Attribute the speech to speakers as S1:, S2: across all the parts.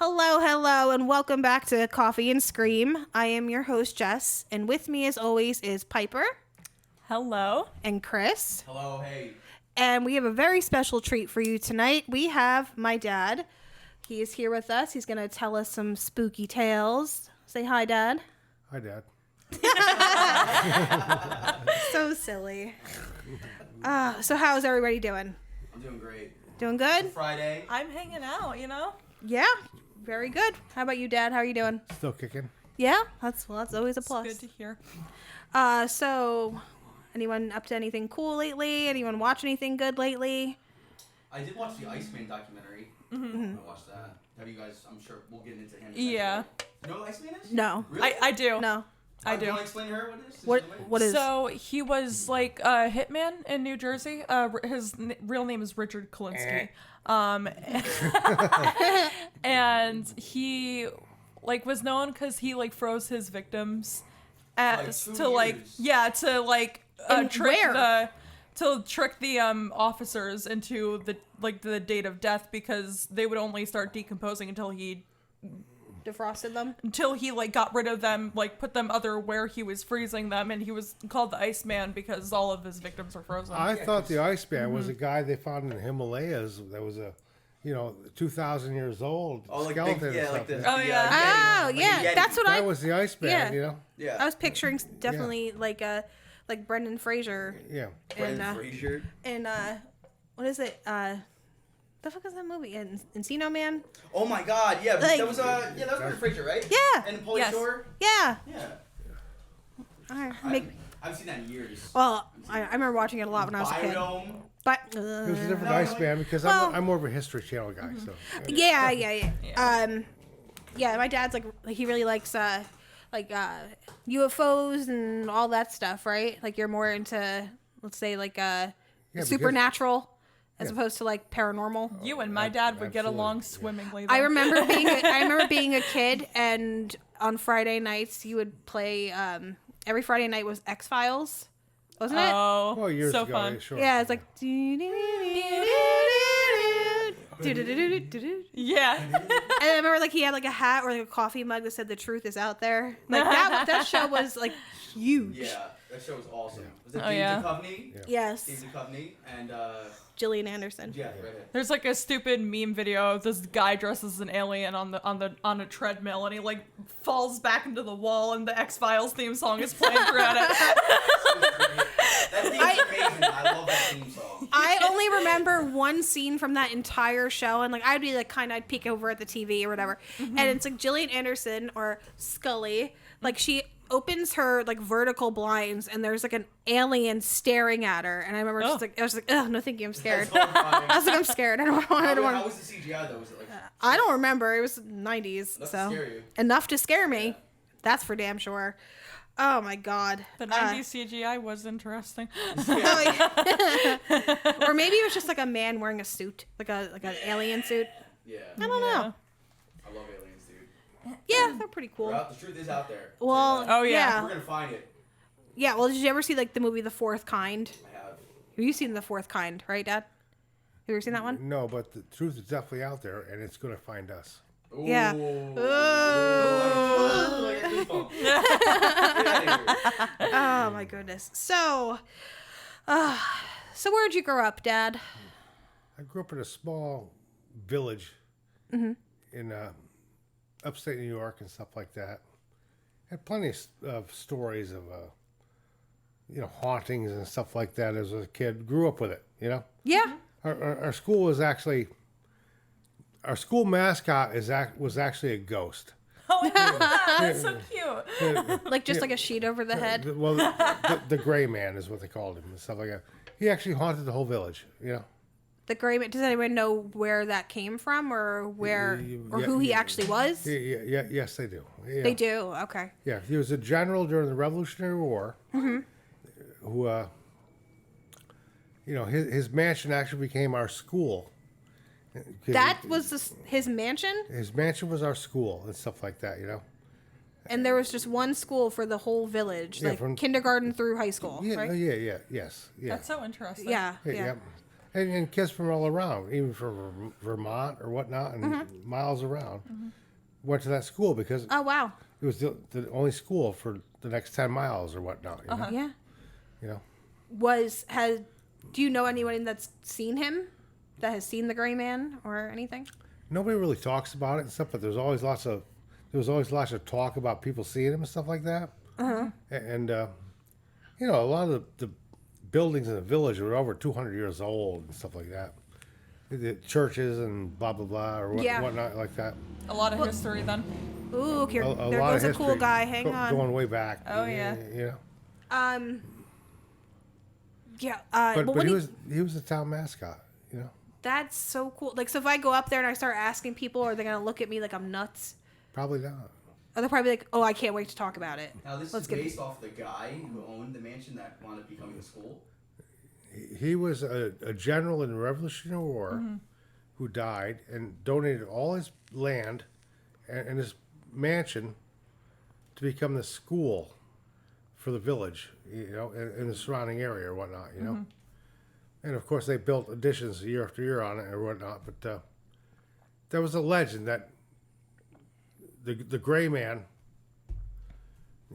S1: Hello, and welcome back to Coffee and Scream. I am your host, Jess, and with me, as always, is Piper.
S2: Hello.
S1: And Chris.
S3: Hello, hey.
S1: And we have a very special treat for you tonight. We have my dad. He is here with us. He's going to tell us some spooky tales. Say hi, Dad.
S4: Hi, Dad.
S1: So silly. So how's everybody doing?
S3: I'm doing great.
S1: Doing good?
S3: It's Friday.
S2: I'm hanging out, you know?
S1: Yeah, very good. How about you, Dad? How are you doing?
S4: Still kicking?
S1: Yeah, that's always a plus.
S2: It's good to hear.
S1: So anyone up to anything cool lately? Anyone watch anything good lately?
S3: I did watch the Iceman documentary.
S1: Mm-hmm.
S3: I watched that. Have you guys? I'm sure we'll get into him.
S2: Yeah.
S3: You know what Iceman is?
S1: No.
S3: Really?
S2: I do.
S1: No.
S2: I do.
S3: You want to explain to her what it is?
S1: What is?
S2: So he was like a hitman in New Jersey. His real name is Richard Kolinsky. And he like was known because he like froze his victims as
S3: Like 2
S2: to like
S3: years.
S2: yeah to like trick
S1: where?
S2: the officers into the date of death because they would only start decomposing until he
S1: Defrosted them?
S2: like got rid of them, like put them where he was freezing them, and he was called the Iceman because all of his victims were frozen.
S4: I thought the Iceman was a guy they found in the Himalayas that was 2,000 years old
S3: like
S4: skeleton
S3: big,
S4: or
S3: yeah, like
S4: something.
S3: the.
S1: Oh,
S3: Yeti.
S1: yeah.
S3: Like a Yeti.
S1: That's what
S4: That was the Iceman,
S1: Yeah.
S4: you know?
S3: Yeah.
S1: I was picturing definitely like Brendan Fraser.
S4: Yeah.
S3: Brendan Fraser.
S1: And what is it? The fuck is that movie? Encino Man?
S3: Oh my God! Yeah,
S1: Like-
S3: that was Brendan Fraser, right?
S1: Yeah.
S3: And Pauly
S2: Yes.
S3: Shore.
S1: Yeah.
S3: Yeah.
S1: All right.
S3: I've seen that in years.
S1: Well, I remember watching it a lot when I was a kid.
S3: Biodome.
S1: But
S4: It was a different
S3: No,
S4: Iceman because
S1: well-
S4: I'm more of a History Channel guy. So
S1: yeah.
S2: Yeah.
S1: Yeah. My dad's like he really likes UFOs and all that stuff, right? Like you're more into, let's say, like
S4: because-
S1: supernatural as opposed to like paranormal.
S2: You and my dad would get
S4: Absolutely.
S2: along swimmingly.
S1: I
S2: then.
S1: remember being a kid, and on Friday nights you would play. Every Friday night was X-Files, wasn't it?
S2: Oh,
S4: well, years
S2: so
S4: ago,
S2: fun.
S4: sure.
S1: Yeah, it's like.
S2: Yeah.
S1: And I remember like he had like a hat or like a coffee mug that said "The truth is out there." Like that show was like huge.
S3: Yeah, that show was awesome. Was it
S2: Oh,
S3: James
S2: yeah.
S3: Duchovny?
S1: Yes,
S3: James Duchovny and
S1: Gillian Anderson.
S3: yeah, right here.
S2: There's like a stupid meme video of this guy dressed as an alien on a treadmill, and he like falls back into the wall, and the X-Files theme song is playing throughout it.
S3: That theme's amazing. I love that theme song.
S1: I only remember one scene from that entire show, and like I'd be like I'd peek over at the TV or whatever, and it's like Gillian Anderson or Scully, like she opens her like vertical blinds, and there's like an alien staring at her, and I remember I was like, oh no, thank you, I'm scared.
S3: That's horrifying.
S1: I was like, I'm scared. I don't
S3: How
S1: want.
S3: was the CGI though? Was it like
S1: I don't remember. It was 90s,
S3: enough to
S1: so
S3: scare you?
S1: enough to scare me. That's for damn sure. Oh my god.
S2: The 90s CGI was interesting.
S1: Or maybe it was just like a man wearing a suit, like an alien suit.
S3: Yeah.
S1: I don't know.
S3: I love aliens, dude.
S1: Yeah, they're pretty cool.
S3: The truth is out there.
S1: Well,
S2: Oh, yeah.
S3: We're gonna find it.
S1: Yeah, well, did you ever see like the movie The Fourth Kind?
S3: I have.
S1: Have you seen The Fourth Kind, right, Dad? Have you ever seen that one?
S4: No, but the truth is definitely out there, and it's going to find us.
S1: Yeah.
S3: Ooh.
S1: Oh.
S3: Like a goosebump. Get outta here.
S1: Oh my goodness. So where'd you grow up, Dad?
S4: I grew up in a small village in upstate New York and stuff like that. Had plenty of stories of hauntings and stuff like that as a kid. Grew up with it, you know.
S1: Yeah.
S4: Our school was actually our school mascot was actually a ghost.
S2: Oh, that's so cute.
S1: Like just like a sheet over the head.
S4: Well, the gray man is what they called him and stuff like that. He actually haunted the whole village, you know.
S1: The gray man. Does anyone know where that came from, or who he actually was?
S4: Yeah, yes, they do. Yeah.
S1: They do. Okay.
S4: Yeah, he was a general during the Revolutionary War. Who, his mansion actually became our school.
S1: That was his mansion,
S4: His mansion was our school and stuff like that, you know.
S1: and there was just one school for the whole village,
S4: Yeah,
S1: like
S4: from
S1: kindergarten through high school,
S4: Yeah,
S1: right?
S4: yes, yeah.
S2: That's so interesting.
S1: Yeah.
S4: Yeah. And kids from all around, even from Vermont or whatnot, and miles around, went to that school because
S1: Oh wow.
S4: it was the only school for the next 10 miles or whatnot.
S1: Yeah.
S4: You know?
S1: Do you know anyone that's seen him? That has seen the Gray Man or anything?
S4: Nobody really talks about it and stuff, but there was always lots of talk about people seeing him and stuff like that. And you know, a lot of the buildings in the village were over 200 years old and stuff like that. The churches and blah blah blah or whatnot like that.
S2: A lot of history then.
S1: Ooh, here,
S4: A
S1: there
S4: lot
S1: goes
S4: of
S1: a cool
S4: history
S1: guy. Hang on.
S4: going way back.
S2: Oh, yeah.
S4: You know.
S1: Yeah.
S4: But
S1: when
S4: he was the town mascot. You know.
S1: That's so cool. Like, so if I go up there and I start asking people, are they gonna look at me like I'm nuts?
S4: Probably not.
S1: Or they're probably like, "Oh, I can't wait to talk about it."
S3: Now this
S1: Let's
S3: is
S1: get
S3: based off the guy who owned the mansion that wound up becoming the school.
S4: He was a general in the Revolutionary War who died and donated all his land and his mansion to become the school for the village, you know, and the surrounding area or whatnot, you know. And of course, they built additions year after year on it or whatnot. But there was a legend that the Gray Man,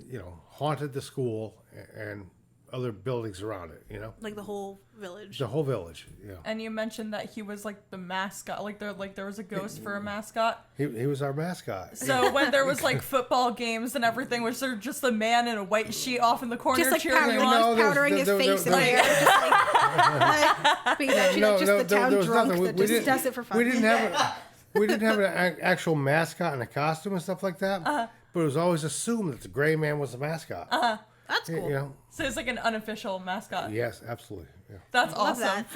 S4: you know, haunted the school and other buildings around it, you know.
S1: Like the whole village.
S4: The whole village, yeah.
S2: And you mentioned that he was like the mascot, like there was a ghost for a mascot.
S4: He was our mascot.
S2: So when there was like football games and everything, was there just a man in a white sheet off in the corner
S1: Just like
S2: cheering you on?
S4: No,
S1: powdering his
S4: there-
S1: face in
S4: there-
S1: there. Just like, being actually like just the town
S4: there was
S1: drunk
S4: nothing.
S1: that just does it for fun.
S4: We didn't have an actual mascot and a costume and stuff like that. But it was always assumed that the Gray Man was the mascot.
S1: That's cool.
S4: You know.
S2: So it's like an unofficial mascot.
S4: Yes, absolutely. Yeah.
S2: That's
S1: Love
S2: awesome.
S1: that.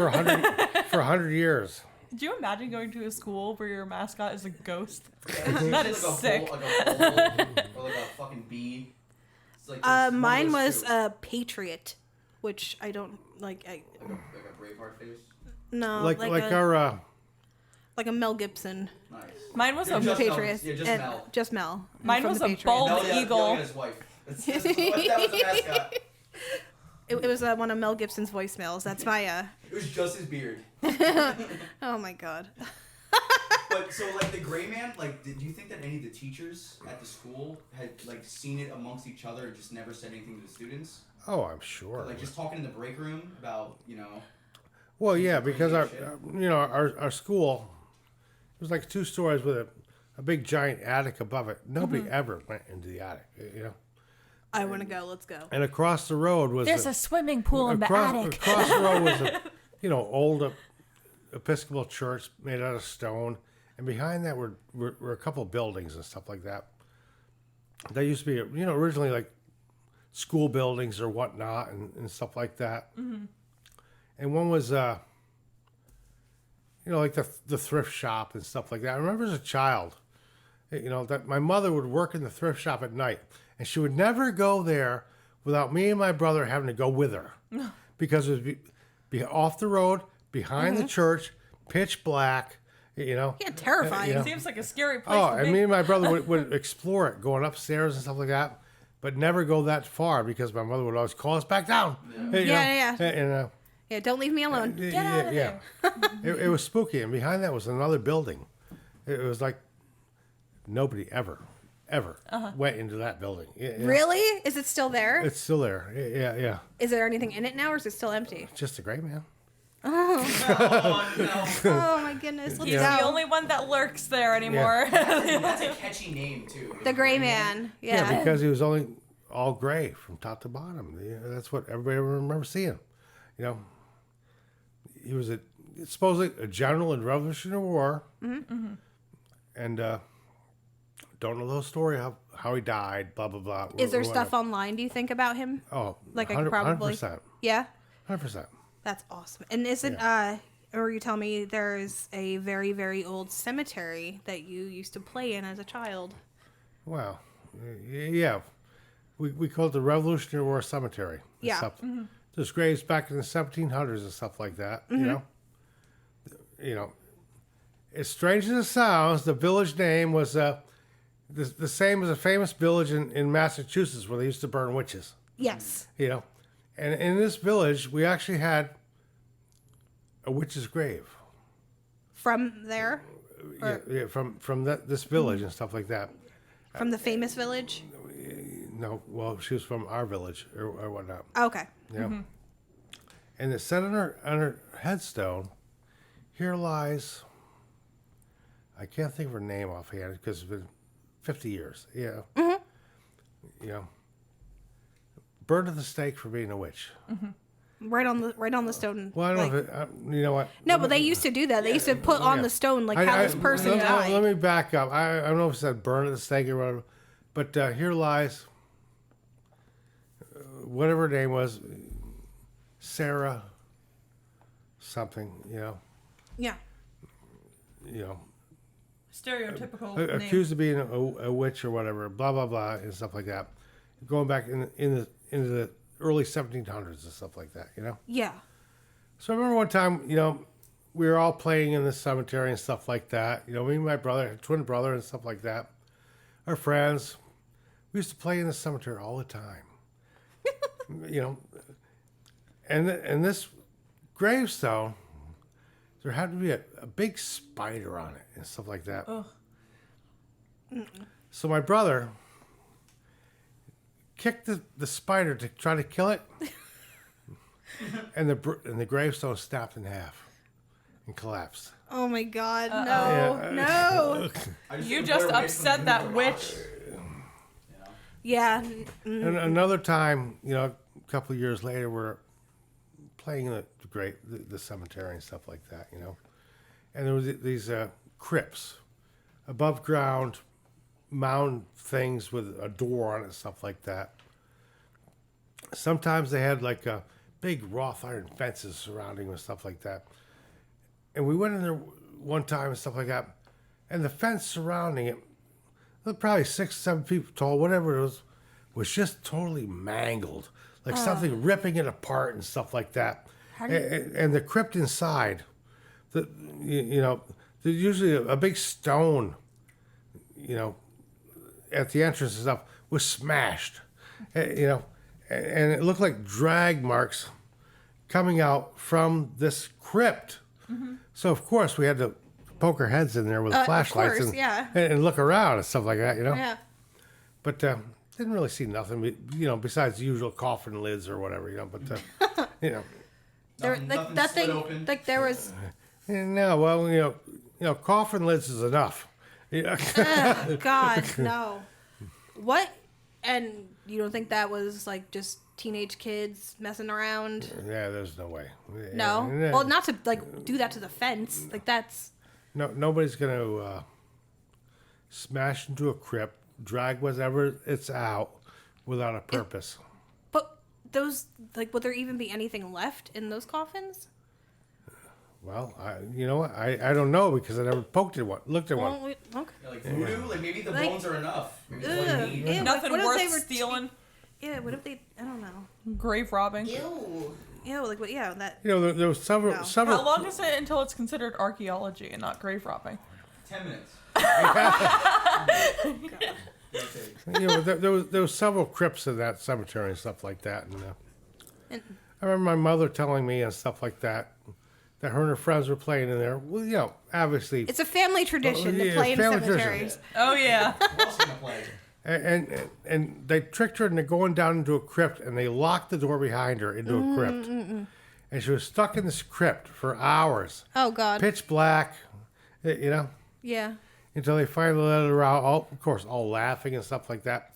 S4: For 100 years.
S2: Do you imagine going to a school where your mascot is a ghost?
S3: It's
S2: That is
S3: like a
S2: sick.
S3: bull, like a bull, or like a fucking bee. It's like it's one
S1: Mine
S3: of those
S1: was
S3: two.
S1: a patriot, which I don't like.
S3: like a Braveheart face.
S1: No,
S4: Like
S1: a,
S4: our
S1: like a Mel Gibson.
S3: Nice.
S2: Mine was a
S3: Just Mel.
S1: Patriot.
S3: Yeah, just
S1: and
S3: Mel.
S1: Just Mel.
S2: Mine
S1: from
S2: was
S1: the
S2: a
S1: Patriot.
S2: bald
S3: Mel yelling
S2: eagle.
S3: at his wife. That was the mascot.
S1: It was one of Mel Gibson's voicemails. That's my.
S3: It was just his beard.
S1: Oh my god.
S3: But so like the Gray Man, like, did you think that any of the teachers at the school had like seen it amongst each other and just never said anything to the students?
S4: Oh, I'm sure.
S3: Like just talking in the break room about, you know.
S4: Well, yeah, because
S3: Crazy
S4: our school, it was like 2 stories with a big giant attic above it. Nobody ever went into the attic, you know.
S1: I want to go. Let's go.
S4: And across the road was
S2: There's a swimming pool in the
S4: across,
S2: attic.
S4: across the road was a old Episcopal church made out of stone, and behind that were a couple of buildings and stuff like that. They used to be originally like school buildings or whatnot and stuff like that. And one was like the thrift shop and stuff like that. I remember as a child, that my mother would work in the thrift shop at night, and she would never go there without me and my brother having to go with her, because it would be off the road, behind the church, pitch black,
S1: Yeah, terrifying.
S2: Seems like a scary place
S4: Oh,
S2: to
S4: and
S2: be.
S4: me and my brother would explore it, going upstairs and stuff like that, but never go that far because my mother would always call us back down.
S1: Yeah.
S4: And,
S1: Yeah, don't leave me alone. Get out of there.
S4: It was spooky, and behind that was another building. It was like nobody ever went into that building. Yeah.
S1: Really? Is it still there?
S4: It's still there. Yeah.
S1: Is there anything in it now, or is it still empty?
S4: Just a Gray Man.
S3: Oh no.
S1: Oh my goodness. Let's
S2: He's
S1: go.
S2: the only one that lurks there anymore.
S3: That's a catchy name too.
S1: The Gray Man.
S4: Yeah,
S1: Yeah.
S4: because he was only all gray from top to bottom. That's what everybody remembers seeing. He was supposedly a general in the Revolutionary War, and don't know the whole story how he died. Blah blah blah.
S1: Is there stuff online, do you think, about him?
S4: Oh,
S1: Like I could probably.
S4: 100%.
S1: Yeah.
S4: 100%.
S1: That's awesome. And isn't or you tell me there's a very, very old cemetery that you used to play in as a child?
S4: Wow. Yeah. We call it the Revolutionary War Cemetery. and
S1: Yeah.
S4: stuff. There's graves back in the 1700s and stuff like that. You know, as strange as it sounds, the village name was the same as a famous village in Massachusetts where they used to burn witches.
S1: Yes.
S4: And in this village, we actually had a witch's grave.
S1: From there?
S4: Yeah, from this village and stuff like that.
S1: From the famous village?
S4: No, well, she was from our village or whatnot.
S1: Okay.
S4: Yeah. And it said on her headstone, "Here lies." I can't think of her name offhand because it's been 50 years. Yeah. You know, burned at the stake for being a witch.
S1: Right on the stone.
S4: Well, I don't know if you know what.
S1: No, but they used to do that. They used to put on the stone like how this person died.
S4: Let me back up. I don't know if it said burn at the stake or whatever, but here lies whatever her name was, Sarah something,
S1: Yeah.
S4: you know,
S2: Stereotypical
S4: accused of being a witch or whatever, blah blah blah, and stuff like that. Going back into the early 1700s and stuff like that,
S1: Yeah.
S4: So I remember one time, we were all playing in the cemetery and stuff like that. Me and my brother, twin brother, and stuff like that. Our friends, we used to play in the cemetery all the time. And this gravestone, there had to be a big spider on it and stuff like that.
S2: Ugh.
S4: So my brother kicked the spider to try to kill it, and the gravestone snapped in half and collapsed.
S1: Oh my God!
S2: Uh-oh.
S1: No.
S2: You just upset that witch.
S1: Yeah.
S4: And another time, a couple of years later, we're playing in the cemetery and stuff like that, And there was these crypts, above ground mound things with a door on it and stuff like that. Sometimes they had like big wrought iron fences surrounding them and stuff like that. And we went in there one time and stuff like that, and the fence surrounding it, was probably 6, 7 feet tall, whatever it was just totally mangled, like something ripping it apart and stuff like that. And the crypt inside, there's usually a big stone, at the entrance and stuff, was smashed, and it looked like drag marks coming out from this crypt. Mm-hmm. So of course we had to poke our heads in there with flashlights and look around and stuff like that,
S1: Yeah.
S4: But didn't really see nothing, besides the usual coffin lids or whatever, But
S1: That thing,
S3: open.
S1: like there was.
S4: No, well, coffin lids is enough.
S1: God, no. What? And you don't think that was like just teenage kids messing around?
S4: Yeah, there's no way.
S1: No.
S4: Yeah.
S1: Well, not to like do that to the fence. Like that's.
S4: No, nobody's gonna smash into a crypt, drag whatever it's out without a purpose.
S1: But those, like, would there even be anything left in those coffins?
S4: Well, you know what? I don't know because I never looked at one.
S1: Okay.
S3: Yeah, like voodoo, like maybe the
S1: Like-
S3: bones are enough. Maybe that's
S1: Ugh,
S3: what you need.
S1: ew.
S2: Nothing
S1: what if they
S2: worth
S1: were
S2: stealing.
S1: Yeah. What if they? I don't know.
S2: Grave robbing.
S3: Ew.
S1: Yeah. Like what? Yeah. That.
S4: There was several.
S1: No.
S4: several
S2: How long is it until it's considered archaeology and not grave robbing?
S3: 10 minutes.
S4: there was several crypts in that cemetery and stuff like that,
S1: And,
S4: I remember my mother telling me and stuff like that her and her friends were playing in there. Well, obviously,
S1: it's a family tradition to
S4: yeah,
S1: play in
S4: family
S1: cemeteries.
S2: Oh yeah.
S3: Who else gonna play?
S4: and they tricked her into going down into a crypt, and they locked the door behind her into a crypt, and she was stuck in this crypt for hours,
S1: Oh God.
S4: pitch black,
S1: Yeah.
S4: until they finally let her out. Of course, all laughing and stuff like that.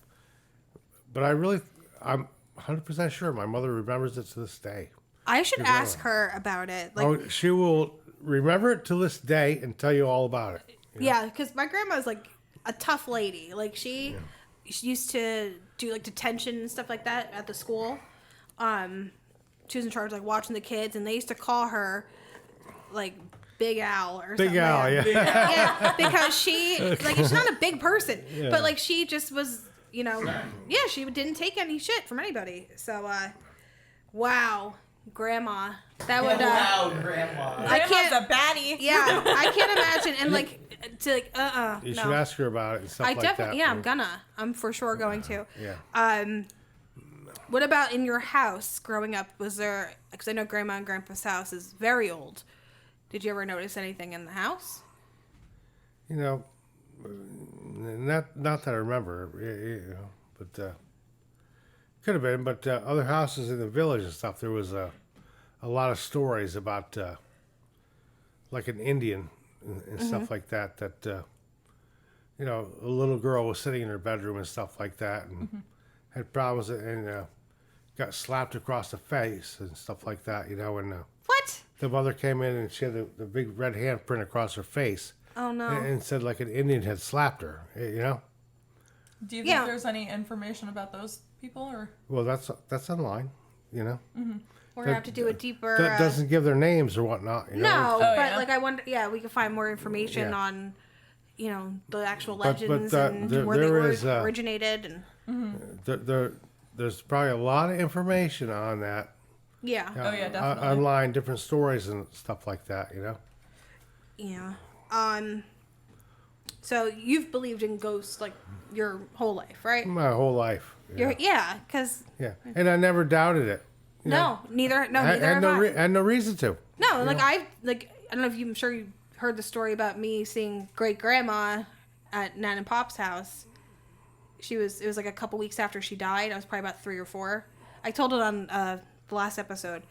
S4: But I'm 100% sure my mother remembers it to this day.
S1: I should ask her about it. Like,
S4: She will remember it to this day and tell you all about it.
S1: yeah, because my grandma's like a tough lady. Like she used to do like detention and stuff like that at the school. She was in charge of like watching the kids, and they used to call her like Big Al or something.
S4: Big Al, yeah.
S1: Yeah, because she's not a big person, but like she just was, she didn't take any shit from anybody. So, wow, Grandma, that would.
S3: Wow, Grandma.
S1: I can't.
S2: Grandma's a baddie.
S1: Yeah, I can't imagine. And like, to like,
S4: You
S1: no.
S4: should ask her about it and stuff
S1: I
S4: like
S1: definitely,
S4: that.
S1: I'm for sure going to.
S4: Yeah.
S1: What about in your house growing up? Was there, because I know Grandma and Grandpa's house is very old. Did you ever notice anything in the house?
S4: You know, not that I remember, you know, but could have been. But other houses in the village and stuff, there was a lot of stories about like an Indian and stuff like that. That you know, a little girl was sitting in her bedroom and stuff like that, and had problems and got slapped across the face and stuff like that. You know, and
S1: What?
S4: the mother came in and she had the big red handprint across her face.
S1: Oh no.
S4: And said like an Indian had slapped her, you know?
S2: Do you think there's any information about those people, or?
S4: Well, that's online, you know?
S1: We're gonna have to do a deeper.
S4: That doesn't give their names or whatnot, you know?
S1: No,
S2: Oh,
S1: but
S2: yeah.
S1: like I wonder. Yeah, we could find more information
S4: Yeah.
S1: on, you know, the actual
S4: But
S1: legends
S4: there
S1: and where they were
S4: is,
S1: originated and.
S4: There's probably a lot of information on that.
S1: Yeah.
S2: Oh, yeah, definitely.
S4: Online, different stories and stuff like that, you know?
S1: Yeah. So you've believed in ghosts like your whole life, right?
S4: My whole life. Yeah.
S1: Yeah, because
S4: Yeah. And I never doubted it. you know?
S1: neither
S4: I
S1: have
S4: had
S1: I.
S4: had no reason to.
S1: No, like I don't know if I'm sure you heard the story about me seeing great grandma at Nan and Pop's house. It was like a couple weeks after she died. I was probably about 3 or 4. I told it on the last episode,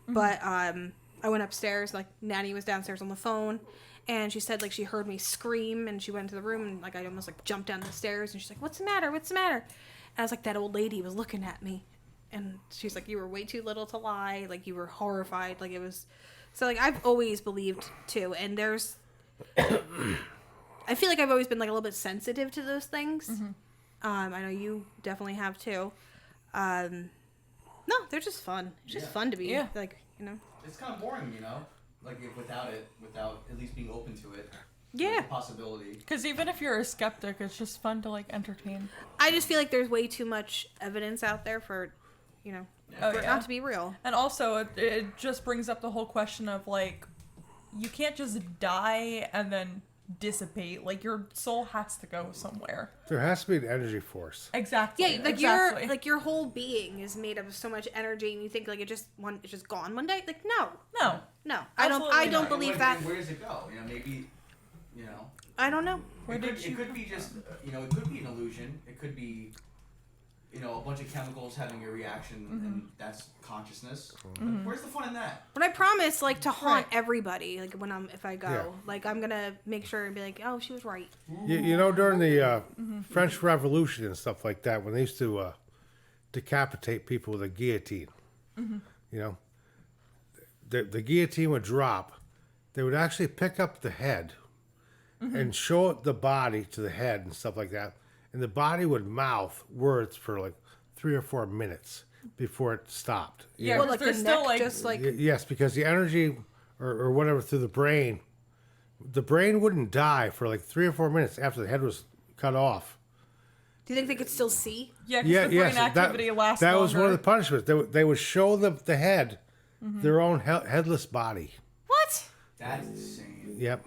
S1: but I went upstairs. Like Nanny was downstairs on the phone, and she said like she heard me scream, and she went into the room, and like I almost like jumped down the stairs, and she's like, "What's the matter? What's the matter?" And I was like, "That old lady was looking at me," and she's like, "You were way too little to lie. Like you were horrified. Like it was." So like I've always believed too, and there's. I feel like I've always been like a little bit sensitive to those things. I know you definitely have too. No, they're just fun. It's just fun to be like, you know.
S3: It's kind of boring, you know, like without at least being open to it.
S1: Yeah.
S3: The possibility.
S2: Because even if you're a skeptic, it's just fun to like entertain.
S1: I just feel like there's way too much evidence out there for, you know, for it not to be real.
S2: And also, it just brings up the whole question of like, you can't just die and then dissipate. Like your soul has to go somewhere.
S4: There has to be an energy force.
S2: Exactly.
S1: Yeah, like
S2: exactly.
S1: your whole being is made up of so much energy, and you think like it's just gone one day. Like no,
S2: No.
S1: I
S2: Absolutely
S1: don't
S2: not.
S1: believe that.
S3: Where does it go? You know, maybe, you know.
S1: I don't know.
S3: It could be just, you know, it could be an illusion. It could be, you know, a bunch of chemicals having a reaction, and that's consciousness. But where's the fun in that?
S1: But I promise, like, to haunt
S2: Right.
S1: everybody, like if I go,
S4: Yeah.
S1: like I'm gonna make sure and be like, oh, she was right.
S4: You know, during the French Revolution and stuff like that, when they used to decapitate people with a guillotine, you know, the guillotine would drop. They would actually pick up the head and show the body to the head and stuff like that. And the body would mouth words for like 3 or 4 minutes before it stopped. you
S2: Yeah,
S4: know?
S1: Well, like the
S2: there's still,
S1: neck,
S2: like-
S1: just like
S4: Yes, because the energy or whatever through the brain wouldn't die for like 3 or 4 minutes after the head was cut off.
S1: Do you think they could still see?
S2: Yeah, because the brain activity lasts
S4: that
S2: longer.
S4: was one of the punishments. They would show the head their own headless body.
S1: What?
S3: That's insane.
S4: Yep.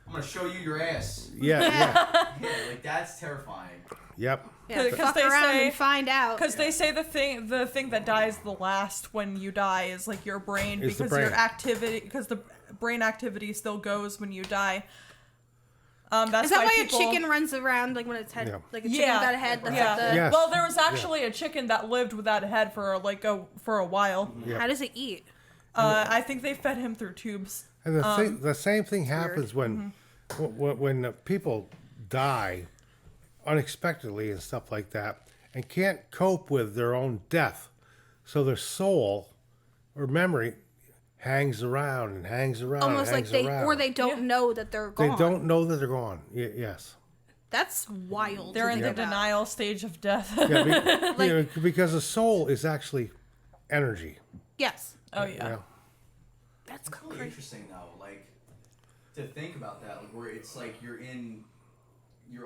S3: I'm gonna show you your ass.
S4: Yeah.
S3: Yeah, like that's terrifying.
S4: Yep.
S1: Yeah,
S2: 'Cause
S1: fuck
S2: they
S1: around
S2: say-
S1: and find out.
S2: Because they say the thing that dies the last when you die is like your brain,
S4: Is the
S2: because your
S4: brain.
S2: activity, because the brain activity still goes when you die. That's
S1: Is that why
S2: people,
S1: a chicken runs around like when its head,
S4: Yeah.
S1: like a chicken without a head? That's like the.
S4: Yes.
S2: Well, there was actually a chicken that lived without a head for a while.
S4: Yeah.
S1: How does it eat?
S2: I think they fed him through tubes.
S4: And the same thing happens when people die unexpectedly and stuff like that and can't cope with their own death. So their soul or memory hangs around and hangs around.
S1: Almost
S4: and
S1: like
S4: hangs
S1: they
S4: around.
S1: don't know that they're
S4: They
S1: gone.
S4: don't know that they're gone. Yes.
S1: That's wild.
S2: They're
S1: to
S2: in
S1: think
S2: the
S1: about.
S2: denial stage of death.
S4: Yeah, you know, because the soul is actually energy.
S1: Yes,
S2: Oh
S4: You
S2: yeah.
S4: know?
S1: that's
S3: It's really
S1: crazy.
S3: interesting though, like to think about that, like where it's like you're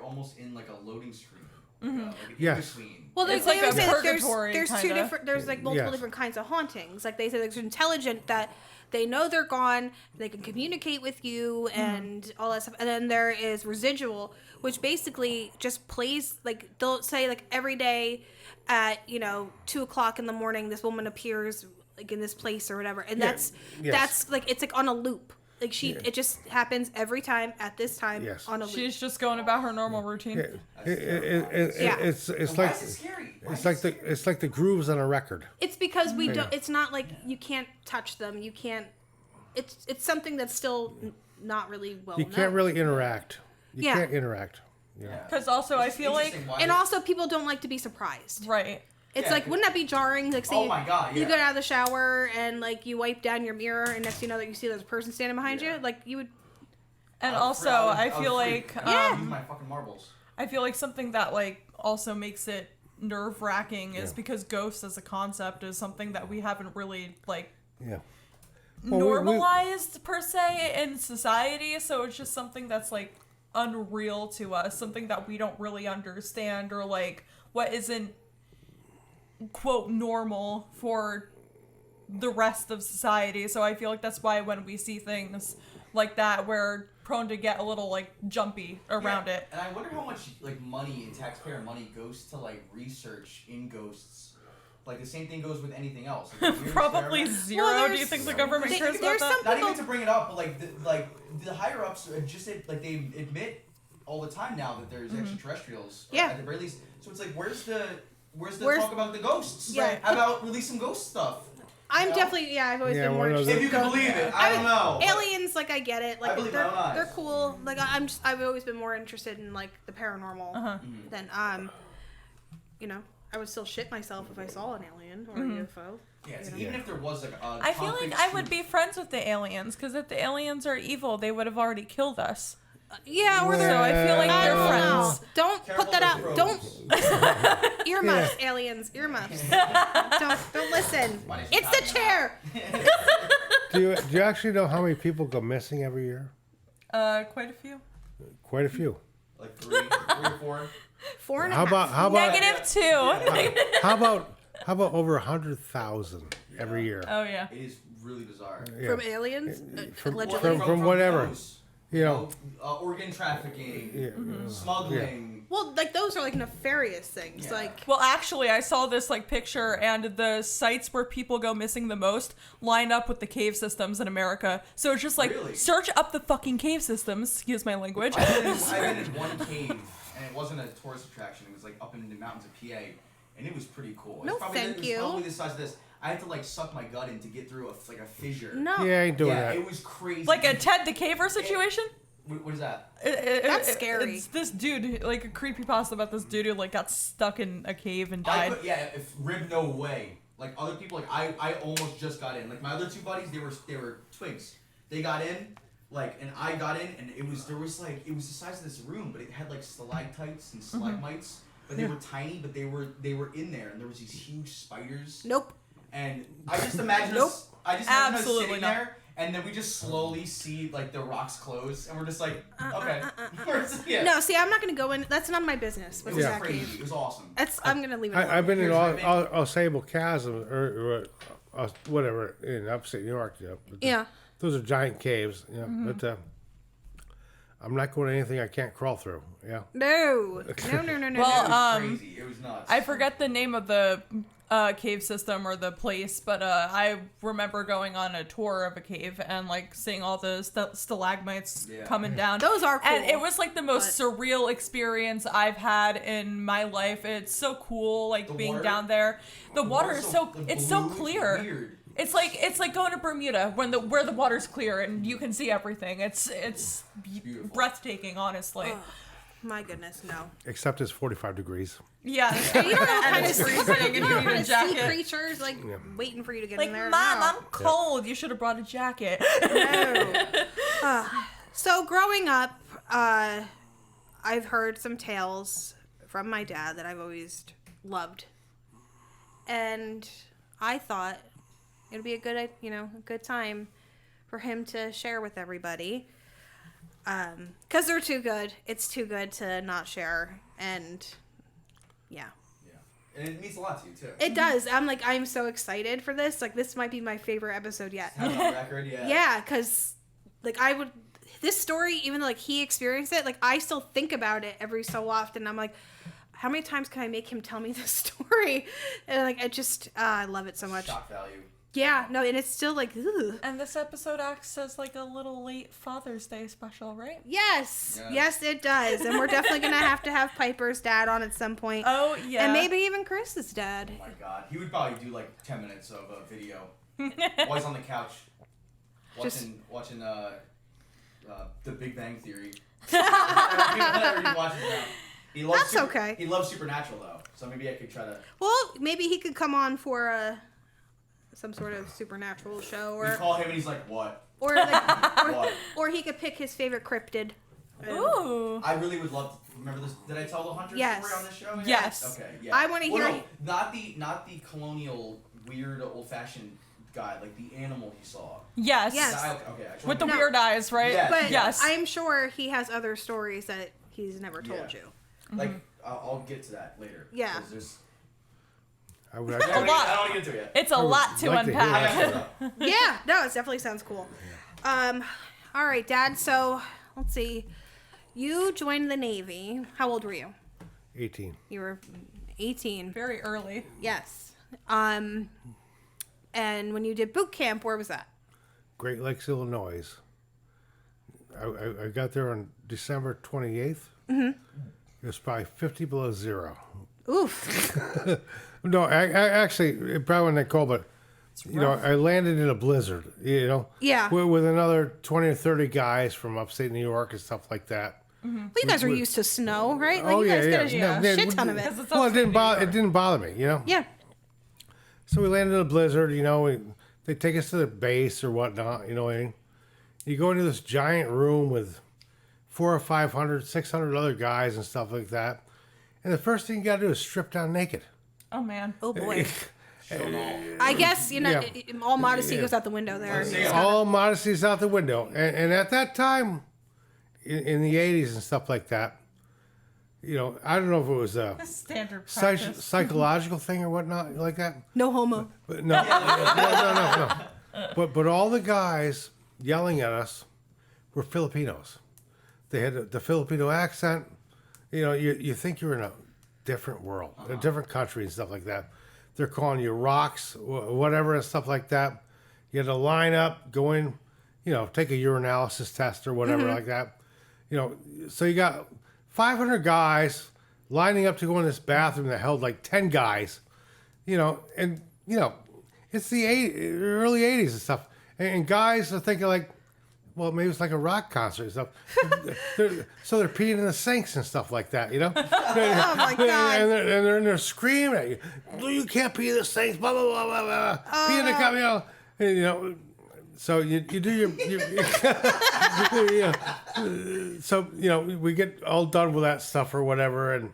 S3: almost in like a loading screen, like an
S4: Yes.
S3: in-between.
S1: Well,
S2: It's
S1: they
S2: like
S1: always
S2: a
S1: say that
S2: purgatory,
S1: there's two
S2: kinda.
S1: different. There's like multiple
S4: Yes.
S1: different kinds of hauntings. Like they say, there's intelligent that they know they're gone, they can communicate with you and all that stuff. And then there is residual, which basically just plays like they'll say like every day at 2:00 in the morning, this woman appears like in this place or whatever, and
S4: Yeah,
S1: that's
S4: yes.
S1: that's like it's like on a loop. Like it just happens every time at this time
S4: Yes.
S1: on a loop.
S2: She's just going about her normal routine.
S4: It's
S3: Why
S4: like
S3: is it scary? Why
S4: it's
S3: is
S4: like
S3: it
S4: the it's like the grooves on a record.
S1: It's because we don't. It's not like you can't touch them. You can't. It's something that's still not really well
S4: You
S1: known.
S4: can't really interact. You
S1: Yeah.
S4: can't interact.
S3: Yeah.
S2: Because also, I
S3: It's
S2: feel like,
S3: interesting why
S1: And
S3: they-
S1: also, people don't like to be surprised.
S2: right.
S1: It's
S3: Yeah,
S1: like, wouldn't that be jarring? Like, say
S3: Oh my God,
S1: you
S3: yeah.
S1: get out of the shower and like you wipe down your mirror, and next thing you know that you see there's a person standing behind
S3: Yeah.
S1: you. Like you would.
S2: And
S3: I would
S2: also,
S3: freak- I would-
S2: I
S3: I would
S2: feel
S3: freak.
S2: like,
S3: I would use my fucking marbles.
S2: I feel like something that like also makes it nerve wracking is
S4: Yeah.
S2: because ghosts as a concept is something that we haven't really like
S4: Yeah. Well, we-
S2: normalized per se in society. So it's just something that's like unreal to us, something that we don't really understand, or like what isn't quote normal for the rest of society. So I feel like that's why when we see things like that, we're prone to get a little like jumpy around
S3: Yeah,
S2: it.
S3: And I wonder how much like money and taxpayer money goes to like research in ghosts. Like the same thing goes with anything else. Like, weird
S2: Probably
S3: experiments.
S2: zero.
S1: Well,
S2: Do you
S1: there's-
S2: think the government
S1: they-
S2: cares about
S1: there's
S2: that?
S1: some-
S3: Not even
S1: people-
S3: to bring it up, but like the higher ups are just like they admit all the time now that there's extraterrestrials.
S1: Yeah.
S3: At the very least. So it's like where's the
S1: Where's-
S3: talk about the ghosts?
S1: Yeah.
S3: Right. How about release some ghost stuff?
S1: I'm
S3: Yeah.
S1: definitely I've always
S4: Yeah,
S1: been
S4: one
S1: more
S4: of those-
S3: If you can
S1: ghost-
S3: believe it, I don't know.
S1: Aliens, like I get it,
S3: I
S1: like
S3: believe
S1: they're
S3: my own eyes.
S1: they're cool. Like I've always been more interested in like the paranormal
S3: Mm-hmm.
S1: than you know, I would still shit myself if I saw an alien or a UFO.
S3: Yeah, it's
S1: You know?
S3: even if there was like a
S2: I feel like
S3: concrete
S2: I would
S3: truth-
S2: be friends with the aliens, because if the aliens are evil, they would have already killed us.
S1: Yeah, or
S2: So
S1: they're
S2: I feel like
S1: I
S2: they're
S1: don't know.
S2: friends.
S1: Don't
S3: Careful
S1: put that out.
S3: with
S1: Don't
S3: probes.
S1: earmuffs, aliens, earmuffs. don't listen.
S3: Why did you
S1: It's the
S3: copy
S1: chair.
S4: Do you actually know how many people go missing every year?
S2: Quite a few.
S4: Quite a few.
S3: Like three or four.
S1: 4.5.
S4: How about
S2: -2.
S4: how about over 100,000 every year?
S2: Oh yeah.
S3: It is really bizarre.
S4: Yeah.
S1: From aliens,
S4: From-
S1: allegedly.
S4: from whatever.
S3: those,
S4: You know,
S3: organ trafficking,
S4: Yeah.
S3: smuggling.
S1: Well, like those are like nefarious things.
S3: Yeah.
S1: Like
S2: Well, actually, I saw this like picture, and the sites where people go missing the most line up with the cave systems in America. So it's just like
S3: Really?
S2: search up the fucking cave systems. Excuse my language.
S3: I've been in one cave, and it wasn't a tourist attraction. It was like up in the mountains of PA, and it was pretty cool.
S1: No,
S3: It's probably,
S1: thank
S3: it was
S1: you.
S3: probably the size of this. I had to like suck my gut in to get through a fissure.
S1: no.
S4: yeah, I ain't doing
S3: Yeah,
S4: that.
S3: it was crazy.
S2: Like a Ted the Caver situation.
S3: What is that?
S1: That's scary.
S2: It's this dude, like a creepypasta about this dude who like got stuck in a cave and died.
S3: If rib no way. Like other people, like I almost just got in. Like my other two buddies, they were twigs. They got in, like, and I got in, and it was the size of this room, but it had like stalactites and stalagmites, but they were tiny, but they were in there, and there was these huge spiders.
S1: Nope.
S3: And I just imagine
S1: Nope.
S3: us. I just imagine us
S2: Absolutely
S3: sitting
S2: not.
S3: there, and then we just slowly see like the rocks close, and we're just like, okay. We're just- yeah.
S1: No, see, I'm not gonna go in. That's none of my business.
S3: It
S1: What's
S3: was
S1: that
S3: crazy.
S1: cave?
S3: It was awesome.
S1: I'm gonna leave it. alone.
S4: I've been in
S3: Here's what I mean.
S4: Au Sable Chasm or whatever in upstate New York. Yeah. But
S1: Yeah.
S4: Those are giant caves. Yeah. But I'm not going to anything I can't crawl through. Yeah.
S1: No. No.
S2: Well,
S3: It was crazy. It was nuts.
S2: I forget the name of the cave system or the place, but I remember going on a tour of a cave and like seeing all the stalagmites
S3: Yeah.
S2: coming down.
S1: Those are cool.
S2: And it was like the most surreal experience I've had in my life. It's so cool, like
S3: The
S2: being
S3: water-
S2: the water. The water is so
S3: like,
S2: it's so
S3: blue. It's
S2: clear.
S3: weird.
S2: It's like going to Bermuda where the water's clear and you can see everything. It's
S3: beautiful.
S2: breathtaking, honestly.
S1: My goodness, no.
S4: Except it's 45 degrees.
S2: Yeah,
S1: You don't know what
S2: and
S1: kind
S2: it's
S1: of
S2: freezing and you need a
S1: sea
S2: jacket.
S1: creatures like waiting for you to get
S2: Like,
S1: in there.
S2: Mom,
S1: No.
S2: I'm cold. You should have brought a jacket.
S1: No. So growing up, I've heard some tales from my dad that I've always loved, and I thought it would be a good time for him to share with everybody. 'Cause they're too good. It's too good to not share, and yeah.
S3: Yeah. And it means a lot to you too.
S1: It does. I'm so excited for this. Like, this might be my favorite episode yet.
S3: Have it on record, yeah.
S1: Yeah, because like this story, even though like he experienced it, like I still think about it every so often. I'm like, how many times can I make him tell me this story? And like I love it so much.
S3: Shock value.
S1: Yeah, no, and it's still like, ugh.
S2: And this episode acts as like a little late Father's Day special, right?
S1: Yes,
S3: Yes.
S1: yes, it does. And we're definitely going to have Piper's dad on at some point.
S2: Oh, yeah.
S1: And maybe even Chris's dad.
S3: Oh my god, he would probably do like 10 minutes of a video while he's on the couch watching The Big Bang Theory. Whatever he watches now. He loves
S1: That's okay.
S3: He loves Supernatural though, so maybe I could try to.
S1: Well, maybe he could come on for some sort of supernatural show,
S3: We
S1: or
S3: call him and he's like, what?
S1: or like,
S3: What?
S1: or he could pick his favorite cryptid.
S2: Ooh.
S3: I really would love to remember this. Did I tell the hunter
S1: Yes.
S3: story on this show?
S2: Yes.
S3: Okay. Yeah.
S1: I wanna hear-
S3: No, not the colonial weird old fashioned guy, like the animal he saw.
S2: Yes.
S1: Yes.
S3: Okay. I just
S2: With the
S3: wanna-
S1: No.
S2: weird eyes, right?
S3: Yes.
S1: But
S2: Yes.
S1: I'm sure he has other stories that he's never told
S3: Yeah.
S1: you.
S3: Like I'll get to that later.
S1: Yeah.
S3: 'Cause there's-
S4: I would
S3: I
S4: actually,
S3: don't
S2: lot.
S3: want to get into it yet.
S2: It's a lot to
S4: like to hear
S2: unpack.
S4: that.
S1: Yeah, no, it definitely sounds cool. All right, Dad. So let's see. You joined the Navy. How old were you?
S4: 18.
S1: You were 18.
S2: Very early.
S1: Yes. And when you did boot camp, where was that?
S4: Great Lakes, Illinois. I got there on December 28th. Mm-hmm. It was probably 50 below zero.
S1: Oof.
S4: No, I actually, it probably wasn't that cold, but, you know, I landed in a blizzard, you know?
S1: Yeah.
S4: With another 20 or 30 guys from upstate New York and stuff like that.
S1: Well, you guys are used to snow, right? Like
S4: Oh,
S1: you
S4: yeah,
S1: guys
S4: yeah.
S1: get a
S4: No,
S1: shit ton of it.
S2: Because it's
S4: Well,
S2: upstate
S4: it didn't bother me, you know?
S1: Yeah.
S4: So we landed in a blizzard, you know, they take us to the base or whatnot, you know what I mean? You go into this giant room with 400 or 500, 600 other guys and stuff like that. And the first thing you got to do is strip down naked.
S2: Oh, man.
S1: Oh boy.
S3: Show 'em all.
S1: I guess you know
S4: Yeah.
S1: all modesty goes out the window there.
S3: Let's see.
S4: All modesty's out the window. And at that time, in the 80s and stuff like that, you know, I don't know if it was a
S2: Standard practice.
S4: psychological thing or whatnot like that.
S1: No homo.
S4: But no. But all the guys yelling at us were Filipinos. They had the Filipino accent. You know, you think you're in a different world, a different country and stuff like that. They're calling you rocks, whatever and stuff like that. You had to line up, go in, you know, take a urinalysis test or whatever like that. You know, so you got 500 guys lining up to go in this bathroom that held like 10 guys. You know, and you know, it's the early 80s and stuff. And guys are thinking like, well, maybe it's like a rock concert and stuff. So they're peeing in the sinks and stuff like that, you know?
S1: Oh my god.
S4: And they're screaming at you. You can't pee in the sinks, blah, blah, blah, blah, blah. Pee in the cup, you know. And, you know, so you do your so, you know, we get all done with that stuff or whatever. And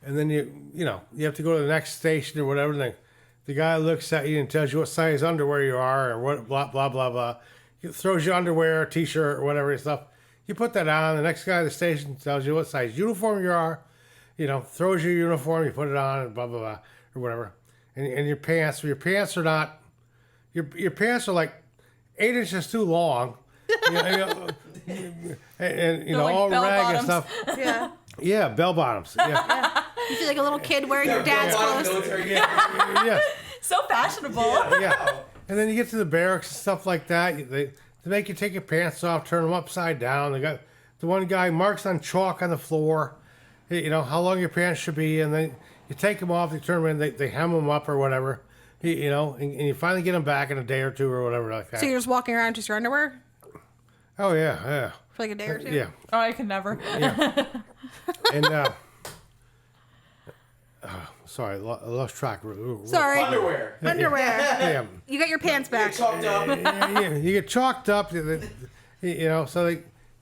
S4: then you know, you have to go to the next station or whatever. And the guy looks at you and tells you what size underwear you are or what, blah, blah, blah, blah. He throws you underwear, t-shirt, or whatever and stuff. You put that on. The next guy at the station tells you what size uniform you are. You know, throws your uniform, you put it on, and blah blah blah, or whatever. And your pants. Your pants are not. Your pants are like 8 inches too long. And you know,
S2: like
S4: all
S2: bell
S4: rag
S2: bottoms.
S4: and stuff.
S1: Yeah.
S4: Yeah, bell bottoms. Yeah,
S1: You feel like a little kid wearing your dad's clothes.
S3: Military.
S4: yeah.
S2: So fashionable.
S4: Yeah. And then you get to the barracks and stuff like that. They make you take your pants off, turn them upside down. They got the one guy marks on chalk on the floor, you know, how long your pants should be. And then you take them off, you turn them in, they hem them up or whatever, you know, and you finally get them back in a day or two or whatever like that.
S1: So you're just walking around just your underwear
S4: Oh, yeah.
S1: for like a day or two?
S4: Yeah.
S2: Oh, I could never.
S4: And, sorry, I lost track.
S1: Sorry.
S3: Underwear.
S1: Underwear.
S4: Yeah.
S1: You got your pants back.
S3: Chalked up.
S4: You get chalked up, you know, so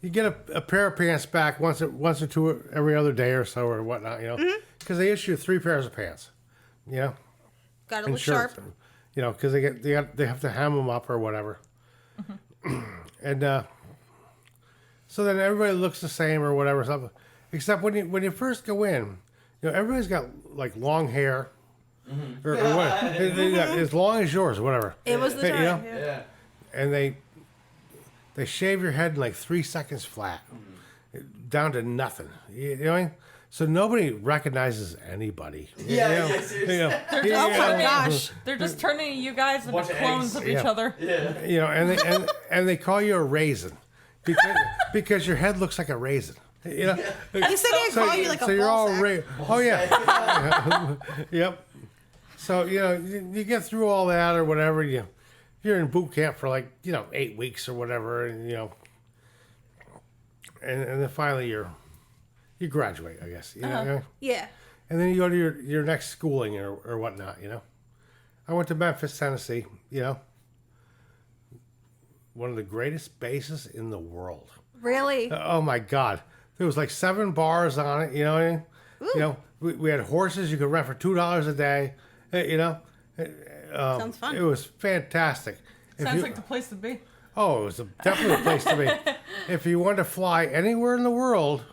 S4: you get a pair of pants back once or two every other day or so or whatnot, you know, because they issue 3 pairs of pants, you know,
S1: Got to
S4: and
S1: look sharp.
S4: shirts, you know, because they have to hem them up or whatever, and so then everybody looks the same or whatever, something, except when you first go in, you know, everybody's got like long hair. Or what, as long as yours, whatever.
S1: It was the
S4: You
S1: time.
S4: know?
S1: Yeah.
S3: Yeah.
S4: And they shave your head in like 3 seconds flat, down to nothing. You know what I mean? So nobody recognizes anybody.
S3: Yeah, seriously.
S2: Oh my
S1: gosh.
S2: They're just turning you guys into
S3: Bunch of
S2: clones
S3: eggs.
S2: of each other.
S3: Yeah.
S4: And they call you a raisin because your head looks like a raisin.
S1: You said they call you like a
S4: you're
S1: ball
S4: all
S1: sack.
S4: oh yeah. Yep. So you get through all that or whatever. You're in boot camp for 8 weeks or whatever, and and then finally you graduate, I guess.
S1: Yeah.
S4: And then you go to your next schooling or whatnot. I went to Memphis, Tennessee. One of the greatest bases in the world.
S1: Really?
S4: Oh my God. There was 7 bars on it, you know what I mean? We had horses you could rent for $2 a day,
S1: Sounds fun.
S4: It was fantastic.
S2: Sounds like the place to be.
S4: Oh, it was definitely a place to be. If you wanted to fly anywhere in the world,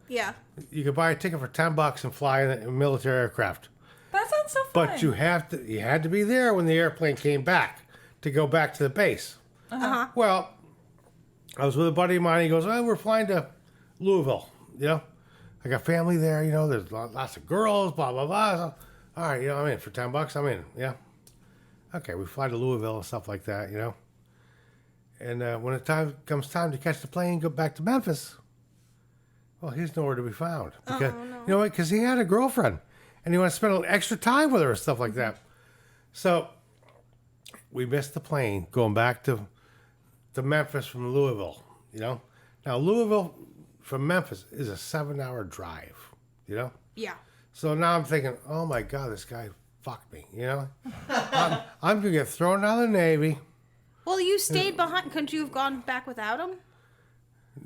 S1: Yeah.
S4: you could buy a ticket for $10 and fly in a military aircraft.
S2: That sounds so fun.
S4: But you had to be there when the airplane came back to go back to the base.
S1: Uh-huh.
S4: Well, I was with a buddy of mine. He goes, "Oh, we're flying to Louisville. I got family there. There's lots of girls. Blah blah blah." So, all right, I'm in for $10. I'm in. Yeah. Okay, we fly to Louisville and stuff like that. And when comes time to catch the plane and go back to Memphis, well, he's nowhere to be found because because he had a girlfriend and he wanted to spend extra time with her and stuff like that. So we missed the plane going back to Memphis from Louisville. Now Louisville from Memphis is a 7-hour drive.
S1: Yeah.
S4: So now I'm thinking, oh my God, this guy fucked me. I'm gonna get thrown out of the Navy.
S1: Well, you stayed behind. Couldn't you have gone back without him?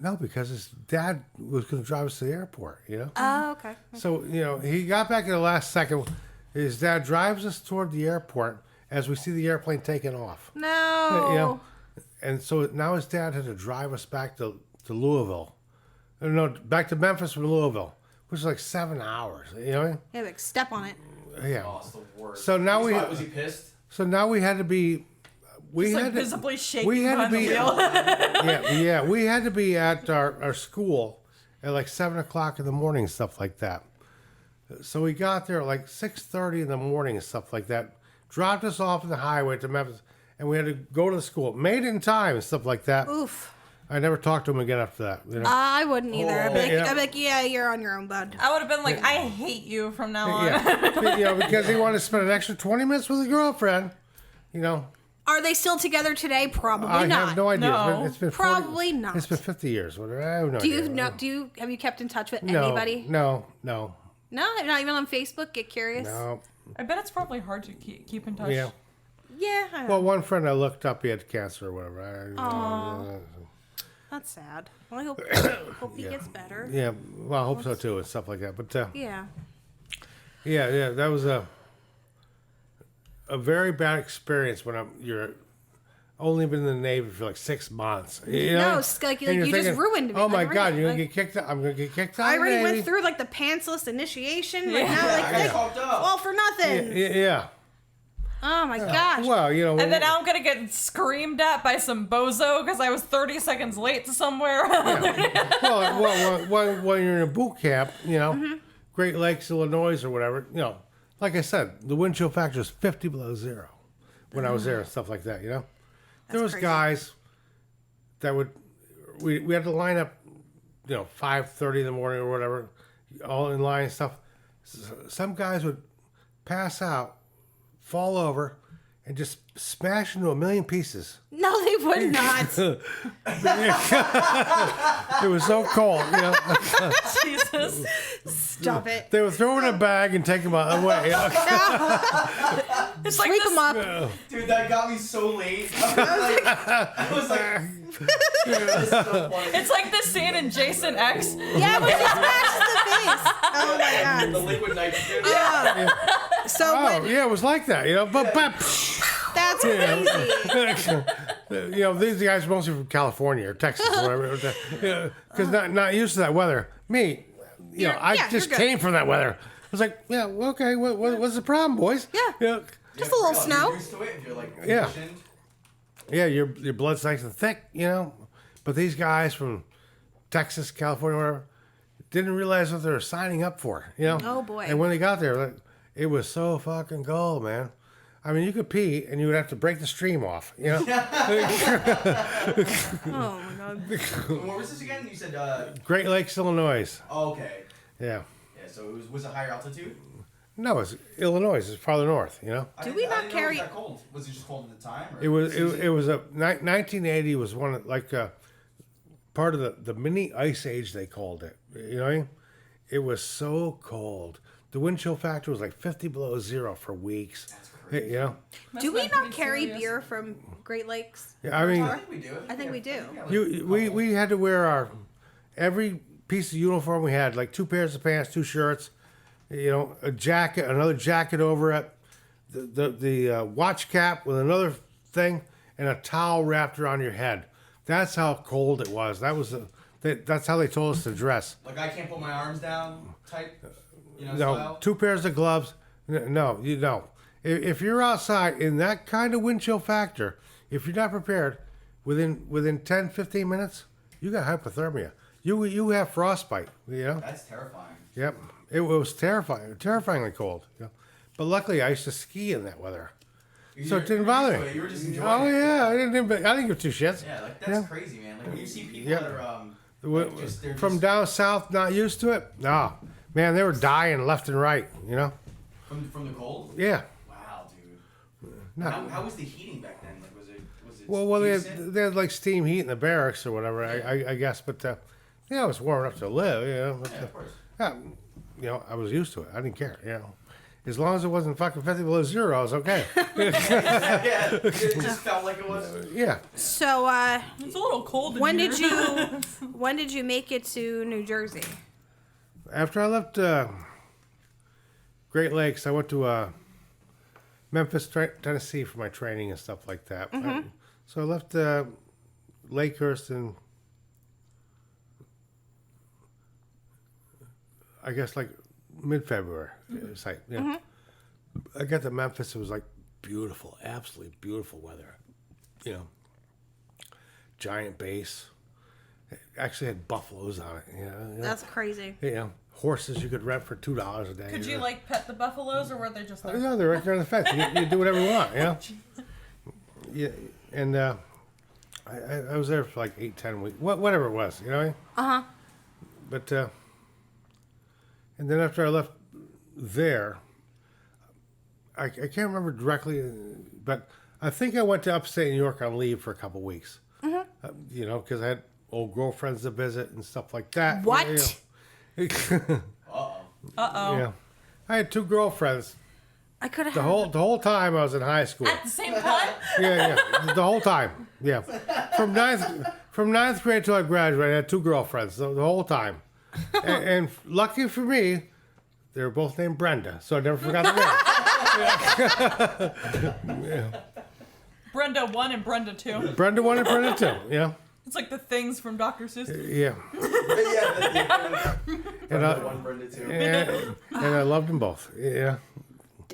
S4: No, because his dad was going to drive us to the airport,
S1: Oh, okay.
S4: So, he got back at the last second. His dad drives us toward the airport as we see the airplane taking off.
S1: No.
S4: And so now his dad had to drive us back to Louisville. No, back to Memphis from Louisville, which is 7 hours.
S1: Yeah, step on it.
S4: Yeah.
S3: Oh, it's the worst.
S4: So now
S3: Was he pissed?
S4: So now we had to be. We
S2: Just
S4: had to,
S2: visibly shaking
S4: we had to
S2: behind the
S4: be.
S2: wheel.
S4: Yeah. We had to be at our school at 7 o'clock in the morning, stuff like that. So we got there at 6:30 in the morning and stuff like that. Dropped us off on the highway to Memphis, and we had to go to the school. Made it in time and stuff like that.
S1: Oof.
S4: I never talked to him again after that.
S1: I wouldn't either. I'd be
S4: Yeah.
S1: like, yeah, you're on your own, bud.
S2: I would have been like, I hate you from now on.
S4: Yeah, because he wanted to spend an extra 20 minutes with his girlfriend.
S1: Are they still together today? Probably
S4: I
S1: not.
S4: have no idea.
S2: No.
S4: It's been
S1: Probably not.
S4: It's been 50 years. Whatever. I have no
S1: Do
S4: idea.
S1: you have you kept in touch with
S4: No,
S1: anybody?
S4: No.
S1: No, not even on Facebook. Get curious.
S4: No.
S2: I bet it's probably hard to keep in touch.
S4: Yeah.
S1: Yeah. I
S4: Well, one friend I looked up, he had cancer or whatever.
S1: That's sad. Well, I hope he gets better.
S4: Yeah. Well, I hope so too, and stuff like that. But
S1: Yeah.
S4: yeah, that was a very bad experience when you're only been in the Navy for 6 months.
S1: No, it's
S4: And
S1: you
S4: you're
S1: just
S4: thinking,
S1: ruined me.
S4: Oh my God,
S1: everything.
S4: you're gonna get kicked out. I'm gonna get kicked out.
S1: I
S4: of
S1: already
S4: the Navy.
S1: went through the pantsless initiation. Like,
S2: Yeah.
S1: now,
S3: I got fucked up.
S1: all for nothing.
S4: Yeah.
S1: Oh my gosh.
S4: Well,
S2: And then now I'm gonna get screamed at by some bozo because I was 30 seconds late to somewhere.
S4: when you're in a boot camp,
S1: Mm-hmm.
S4: Great Lakes, Illinois, or whatever, like I said, the wind chill factor is 50 below zero when I was there and stuff like that. There was
S1: crazy.
S4: guys that we had to line up, 5:30 in the morning or whatever, all in line and stuff. Some guys would pass out, fall over, and just smash into a million pieces.
S1: No, they would not.
S4: It was so cold,
S2: Jesus.
S1: Stop it.
S4: They would throw in a bag and take them away.
S2: It's like
S1: Sweep
S2: this,
S1: them up.
S3: Dude, that got me so late. I was like, this is so funny.
S2: it's like this scene in Jason X.
S1: Yeah, when he smashes the face. Oh my
S3: The
S1: god.
S3: liquid nitrogen.
S1: So
S4: Oh,
S1: when,
S4: yeah, it was like that, but
S1: that's crazy.
S4: these guys are mostly from California or Texas or whatever, because not used to that weather. Me, I
S1: yeah,
S4: just
S1: you're good.
S4: came from that weather. I was like, yeah, okay, what's the problem, boys?
S1: Yeah. Just a little
S3: You're
S1: snow.
S3: used to it if you're
S4: Yeah.
S3: conditioned.
S4: Yeah, your blood's nice and thick, but these guys from Texas, California, whatever, didn't realize what they were signing up for, you know?
S1: Oh, boy.
S4: And when they got there, it was so fucking cold, man. I mean, you could pee and you would have to break the stream off, you know?
S1: Oh my god.
S3: Where was this again? You said.
S4: Great Lakes, Illinois.
S3: Oh, okay.
S4: Yeah.
S3: Yeah. So it was a higher altitude.
S4: No, it's Illinois. It's farther north, you know?
S1: Do we not
S3: I didn't know
S1: carry-
S3: it was that cold. Was it just cold at the time? Or
S4: It was 1980 was one of, like, part of the mini ice age, they called it. You know what I mean? It was so cold. The wind chill factor was like 50 below zero for weeks.
S3: That's crazy.
S4: You know?
S1: Do we
S2: Must have
S1: not
S2: been
S1: carry
S2: serious.
S1: beer from Great Lakes?
S4: Yeah, I mean,
S3: I think we do.
S1: I think we do.
S4: we had to wear every piece of uniform we had, like 2 pairs of pants, 2 shirts, you know, a jacket, another jacket over it, the watch cap with another thing, and a towel wrapped around your head. That's how cold it was. That's how they told us to dress.
S3: Like I can't put my arms down type. You know,
S4: No,
S3: style.
S4: 2 pairs of gloves. No, you know. If you're outside in that kind of wind chill factor, if you're not prepared, within 10, 15 minutes, you got hypothermia. You have frostbite, you know?
S3: That's terrifying.
S4: Yep. It was terrifyingly cold. You know? But luckily, I used to ski in that weather. So it didn't bother me.
S3: You were just enjoying
S4: Oh,
S3: it.
S4: yeah. I didn't give 2 shits.
S3: Yeah, like that's
S4: Yeah.
S3: crazy, man. Like when you see people
S4: Yep.
S3: that are like, they're
S4: From
S3: just,
S4: down south, not used to it. No. Man, they were dying left and right, you know?
S3: from the cold.
S4: Yeah.
S3: Wow, dude.
S4: No.
S3: How was the heating back then? Like was it
S4: Well,
S3: decent?
S4: they had like steam heat in the barracks or whatever, I guess. But yeah, it was warm enough to live. You know, but,
S3: Yeah, of course.
S4: yeah, you know, I was used to it. I didn't care. You know, as long as it wasn't fucking 50 below zero, I was okay.
S3: Yeah, it just felt like it was.
S4: Yeah,
S1: So,
S2: It's a little cold in
S1: when
S2: here.
S1: did you make it to New Jersey?
S4: after I left Great Lakes, I went to Memphis, Tennessee for my training and stuff like that. So I left Lakehurst in, I guess, like mid-February. It's like, yeah. I got to Memphis. It was like beautiful, absolutely beautiful weather. You know, giant base. It actually had buffaloes on it.
S1: That's crazy.
S4: You know, horses you could rent for $2 a day.
S2: Could you like pet the buffaloes, or were they just there?
S4: No, they're right there on the fence. You do whatever you want, you know? Yeah, and I was there for like 8-10 weeks, whatever it was, you know what I mean?
S1: Uh-huh.
S4: But, and then after I left there, I can't remember directly, but I think I went to upstate New York on leave for a couple weeks. You know, because I had old girlfriends to visit and stuff like that.
S1: What?
S4: You know.
S2: Uh-oh.
S4: Yeah. I had 2 girlfriends
S1: I could have
S4: the whole time I was in high school.
S2: At the same time?
S4: Yeah, the whole time. Yeah, from ninth grade till I graduated, I had 2 girlfriends the whole time, and lucky for me, they were both named Brenda, so I never forgot the name.
S2: Brenda 1 and Brenda 2.
S4: Brenda 1 and Brenda 2. Yeah,
S2: It's like the things from Dr. Seuss.
S4: yeah, and
S3: One Brenda too.
S4: and I loved them both. Yeah,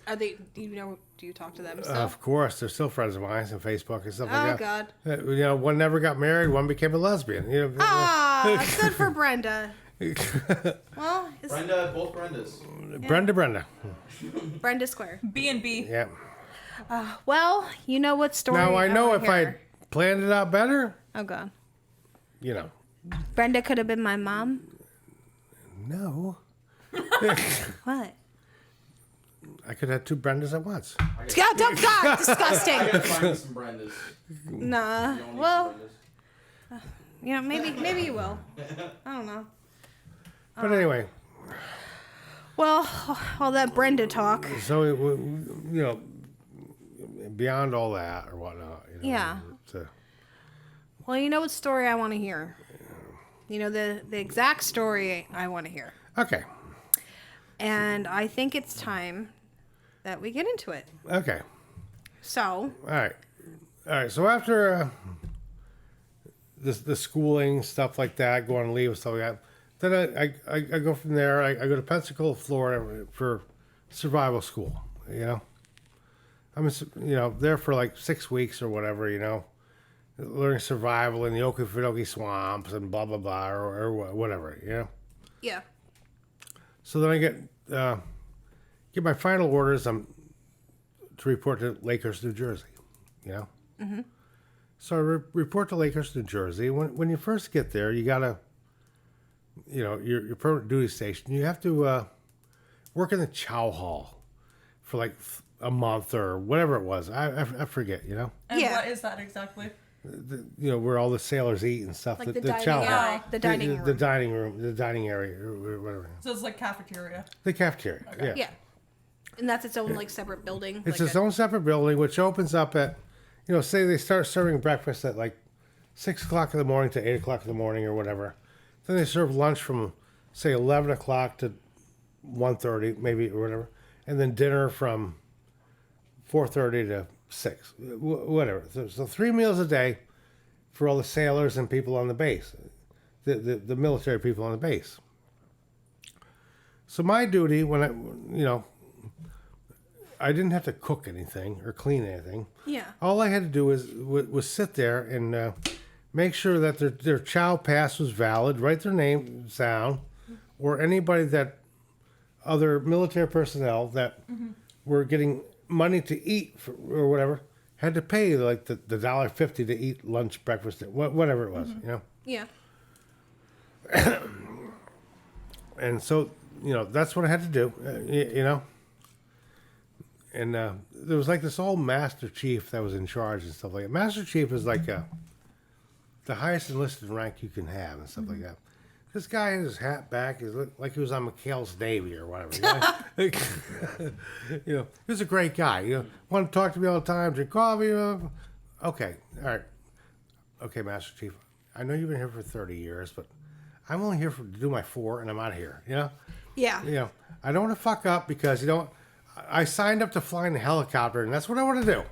S1: Are they? Do you talk to them still?
S4: of course, they're still friends of mine on Facebook and stuff
S1: Oh,
S4: like
S1: God.
S4: that. You know, one never got married, one became a lesbian. You know,
S1: Ah, good for Brenda. Well, it's
S3: Both Brendas.
S4: Brenda.
S1: Brenda Square.
S2: B&B.
S4: Yeah.
S1: Well, you know what story?
S4: Now I know
S1: wanna
S4: if I
S1: hear.
S4: planned it out better,
S1: Oh God.
S4: you know.
S1: Brenda could have been my mom.
S4: No.
S1: What?
S4: I could have 2 Brendas at once.
S1: God, God, disgusting.
S3: I gotta find me some Brendas.
S1: Nah.
S3: You don't need
S1: Well,
S3: some Brendas.
S1: you know, maybe you will. I don't know.
S4: But anyway,
S1: Well, all that Brenda talk.
S4: so, you know, beyond all that or whatnot. You know,
S1: Yeah.
S4: it's,
S1: Well, you know what story I want to hear. You know the exact story I want to hear,
S4: okay.
S1: and I think it's time that we get into it.
S4: Okay.
S1: So,
S4: All right. So after the schooling, stuff like that, go on leave and stuff like that, then I go from there. I go to Pensacola, Florida for survival school, you know. I'm, there for like 6 weeks or whatever, you know, learning survival in the Okefenokee swamps and blah, blah, blah, or whatever, you know.
S1: Yeah.
S4: So then I get my final orders. I'm to report to Lakehurst, New Jersey. You know. Mm-hmm. So I report to Lakehurst, New Jersey. When you first get there, you gotta, your permanent duty station. You have to work in the chow hall for like a month or whatever it was. I forget. You know.
S2: And
S1: Yeah.
S2: what is that exactly?
S4: Where all the sailors eat and stuff.
S1: Like the
S4: chow
S1: dining
S4: hall.
S1: area. The dining room.
S4: The dining room. The dining area or whatever.
S2: So it's like cafeteria.
S4: The cafeteria.
S2: Okay.
S4: Yeah.
S1: Yeah. And that's its own like separate building.
S4: It's
S1: like
S4: its own separate building, which opens up at, say they start serving breakfast at like 6 o'clock in the morning to 8 o'clock in the morning or whatever. Then they serve lunch from, say, 11 o'clock to 1:30 maybe or whatever. And then dinner from 4:30 to 6, whatever. So 3 meals a day for all the sailors and people on the base, the military people on the base. So my duty when I didn't have to cook anything or clean anything.
S1: Yeah.
S4: All I had to do was sit there and make sure that their chow pass was valid, write their names down, or anybody other military personnel that were getting money to eat or whatever had to pay like the $1.50 to eat lunch, breakfast, whatever it was,
S1: Yeah.
S4: And so that's what I had to do, And there was like this old Master Chief that was in charge and stuff like that. Master Chief is like the highest enlisted rank you can have and stuff like that. This guy had his hat back. He looked like he was on McHale's Navy or whatever. He was a great guy. Wanted to talk to me all the time, drink coffee. Okay, all right. Okay, Master Chief, I know you've been here for 30 years, but I'm only here to do my 4, and I'm out of here.
S1: Yeah.
S4: I don't want to fuck up because I signed up to fly in a helicopter, and that's what I want to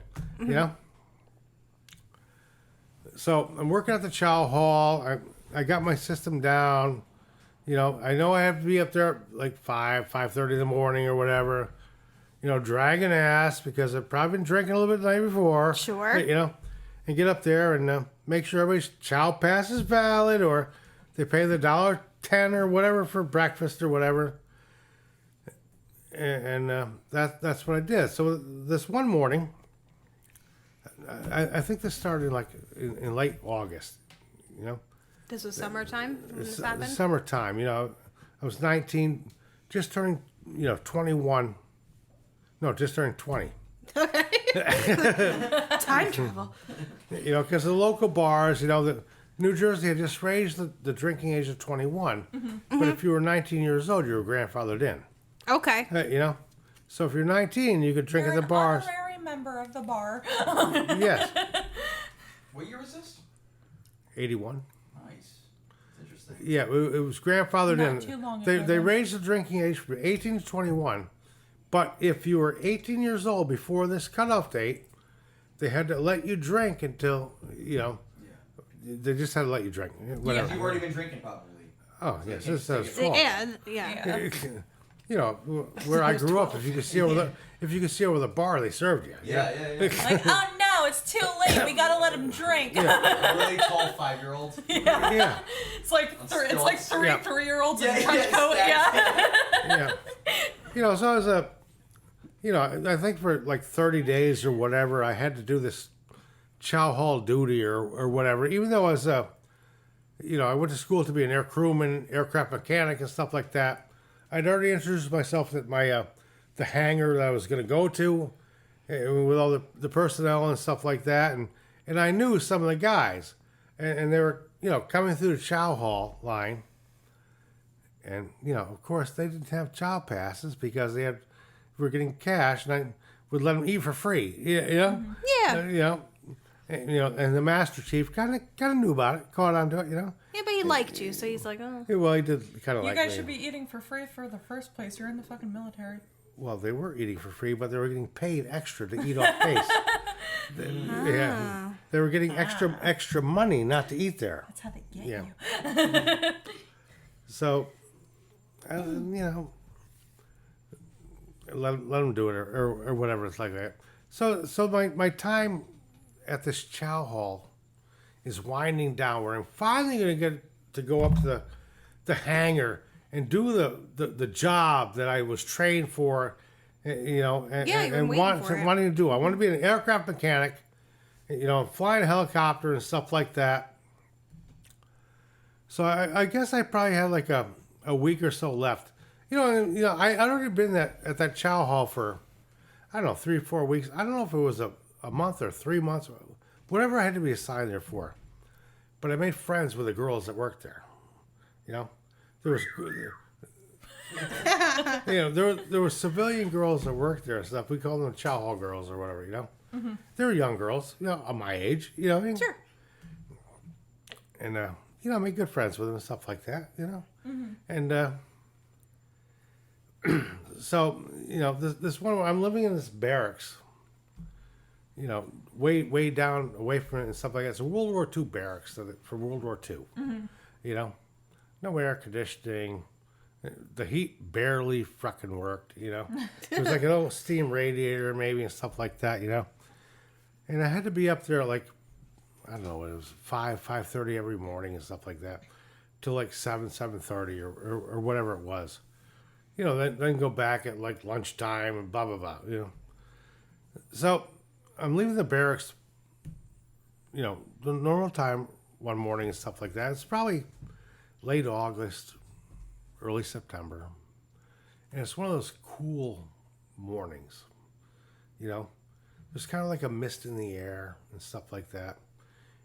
S4: do. So I'm working at the chow hall. I got my system down. I know I have to be up there like 5:30 in the morning or whatever. Dragging ass because I've probably been drinking a little bit the night before.
S1: Sure.
S4: And get up there and make sure everybody's chow pass is valid or they pay the $1.10 or whatever for breakfast or whatever. And that's what I did. So this one morning, I think this started like in late August,
S1: This was summertime when this happened?
S4: Summertime. I was 19, just turning 21. No, just turning 20.
S1: Time travel.
S4: Because the local bars, New Jersey had just raised the drinking age of 21. But if you were 19 years old, you were grandfathered in.
S1: Okay.
S4: So if you're 19, you could drink
S2: You're
S4: at the bars.
S2: an honorary member of the bar.
S4: Yes.
S3: What year was this?
S4: 81.
S3: Nice. That's interesting.
S4: Yeah, it was grandfathered
S2: Not
S4: in.
S2: too long
S4: They
S2: ago,
S4: they
S2: then.
S4: raised the drinking age from 18 to 21. But if you were 18 years old before this cutoff date, they had to let you drink until, they just had to let you drink. Whatever.
S3: You've already been drinking, probably.
S4: Oh, yes, this is
S1: Yeah.
S2: Yeah.
S4: Where I grew up, if you could see over the bar, they served you.
S3: Yeah.
S2: Like, oh no, it's too late. We gotta let him drink.
S3: A really tall 5-year-old.
S4: Yeah.
S2: It's like three
S4: Yeah.
S2: 3-year-olds in
S3: Yeah,
S2: a trench
S3: yeah,
S2: coat.
S3: exactly.
S4: Yeah. So I was I think for like 30 days or whatever, I had to do this chow hall duty or whatever, even though I was, I went to school to be an air crewman, aircraft mechanic and stuff like that. I'd already introduced myself at my, the hangar that I was going to go to with all the personnel and stuff like that. And I knew some of the guys and they were, coming through the chow hall line. And, of course, they didn't have chow passes because were getting cash, and I would let them eat for free.
S1: Yeah.
S4: And the Master Chief kind of knew about it, caught on to it.
S1: Yeah, but he liked you, so he's like, oh.
S4: Yeah, well, he did kind of
S2: You
S4: like
S2: guys
S4: me.
S2: should be eating for free for the first place. You're in the fucking military.
S4: Well, they were eating for free, but they were getting paid extra to eat off base. Yeah, they were getting extra money not to eat there.
S2: That's how they get
S4: Yeah.
S2: you.
S4: So, let them do it or whatever. It's like that. So my time at this chow hall is winding down. Where I'm finally going to get to go up to the hangar and do the job that I was trained for, you know, and,
S1: Yeah, you've been waiting for it.
S4: wanting to do. I want to be an aircraft mechanic, you know, flying a helicopter and stuff like that. So I guess I probably had like a week or so left. You know, I'd already been at that chow hall for, I don't know, 3 or 4 weeks. I don't know if it was a month or 3 months, whatever I had to be assigned there for. But I made friends with the girls that worked there. You know, there was, you know, there were civilian girls that worked there and stuff. We called them chow hall girls or whatever. You know, they were young girls, you know, of my age. You know, what I mean?
S1: Sure.
S4: And you know, I made good friends with them and stuff like that. You know, and so you know, this one I'm living in this barracks. You know, way down away from it and stuff like that. It's a World War II barracks for World War II. You know, no air conditioning. The heat barely fucking worked. You know, it was like an old steam radiator maybe and stuff like that. You know, and I had to be up there like, I don't know, it was 5:30 every morning and stuff like that, till like 7:30 or whatever it was. You know, then go back at like lunchtime and blah blah blah. You know, so I'm leaving the barracks. You know, the normal time one morning and stuff like that. It's probably late August, early September, and it's one of those cool mornings. You know, there's kind of like a mist in the air and stuff like that.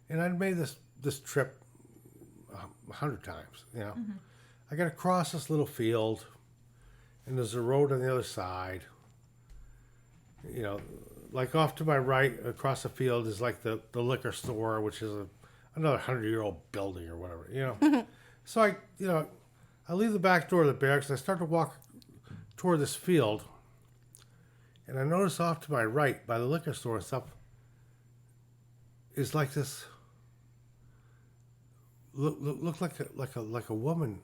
S4: And I'd made this trip 100 times, you know. I got to cross this little field, and there's a road on the other side. You know, like off to my right, across the field is like the liquor store, which is another 100-year-old building or whatever, you know. So I leave the back door of the barracks, and I start to walk toward this field, and I notice off to my right, by the liquor store and stuff, is like this. Looked like a woman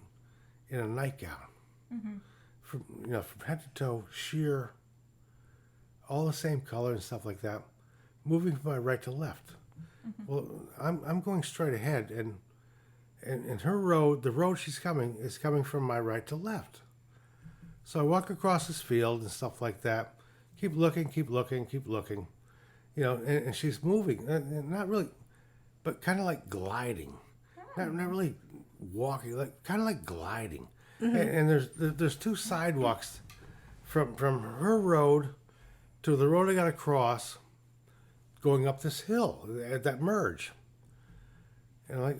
S4: in a nightgown, from head to toe, sheer, all the same color and stuff like that, moving from my right to left. Well, I'm going straight ahead, and her road, the road she's coming, is coming from my right to left. So I walk across this field and stuff like that, keep looking, you know, and she's moving, not really, but kind of like gliding. Not really walking, like kind of like gliding. And there's 2 sidewalks from her road to the road I got to cross, going up this hill at that merge. And like,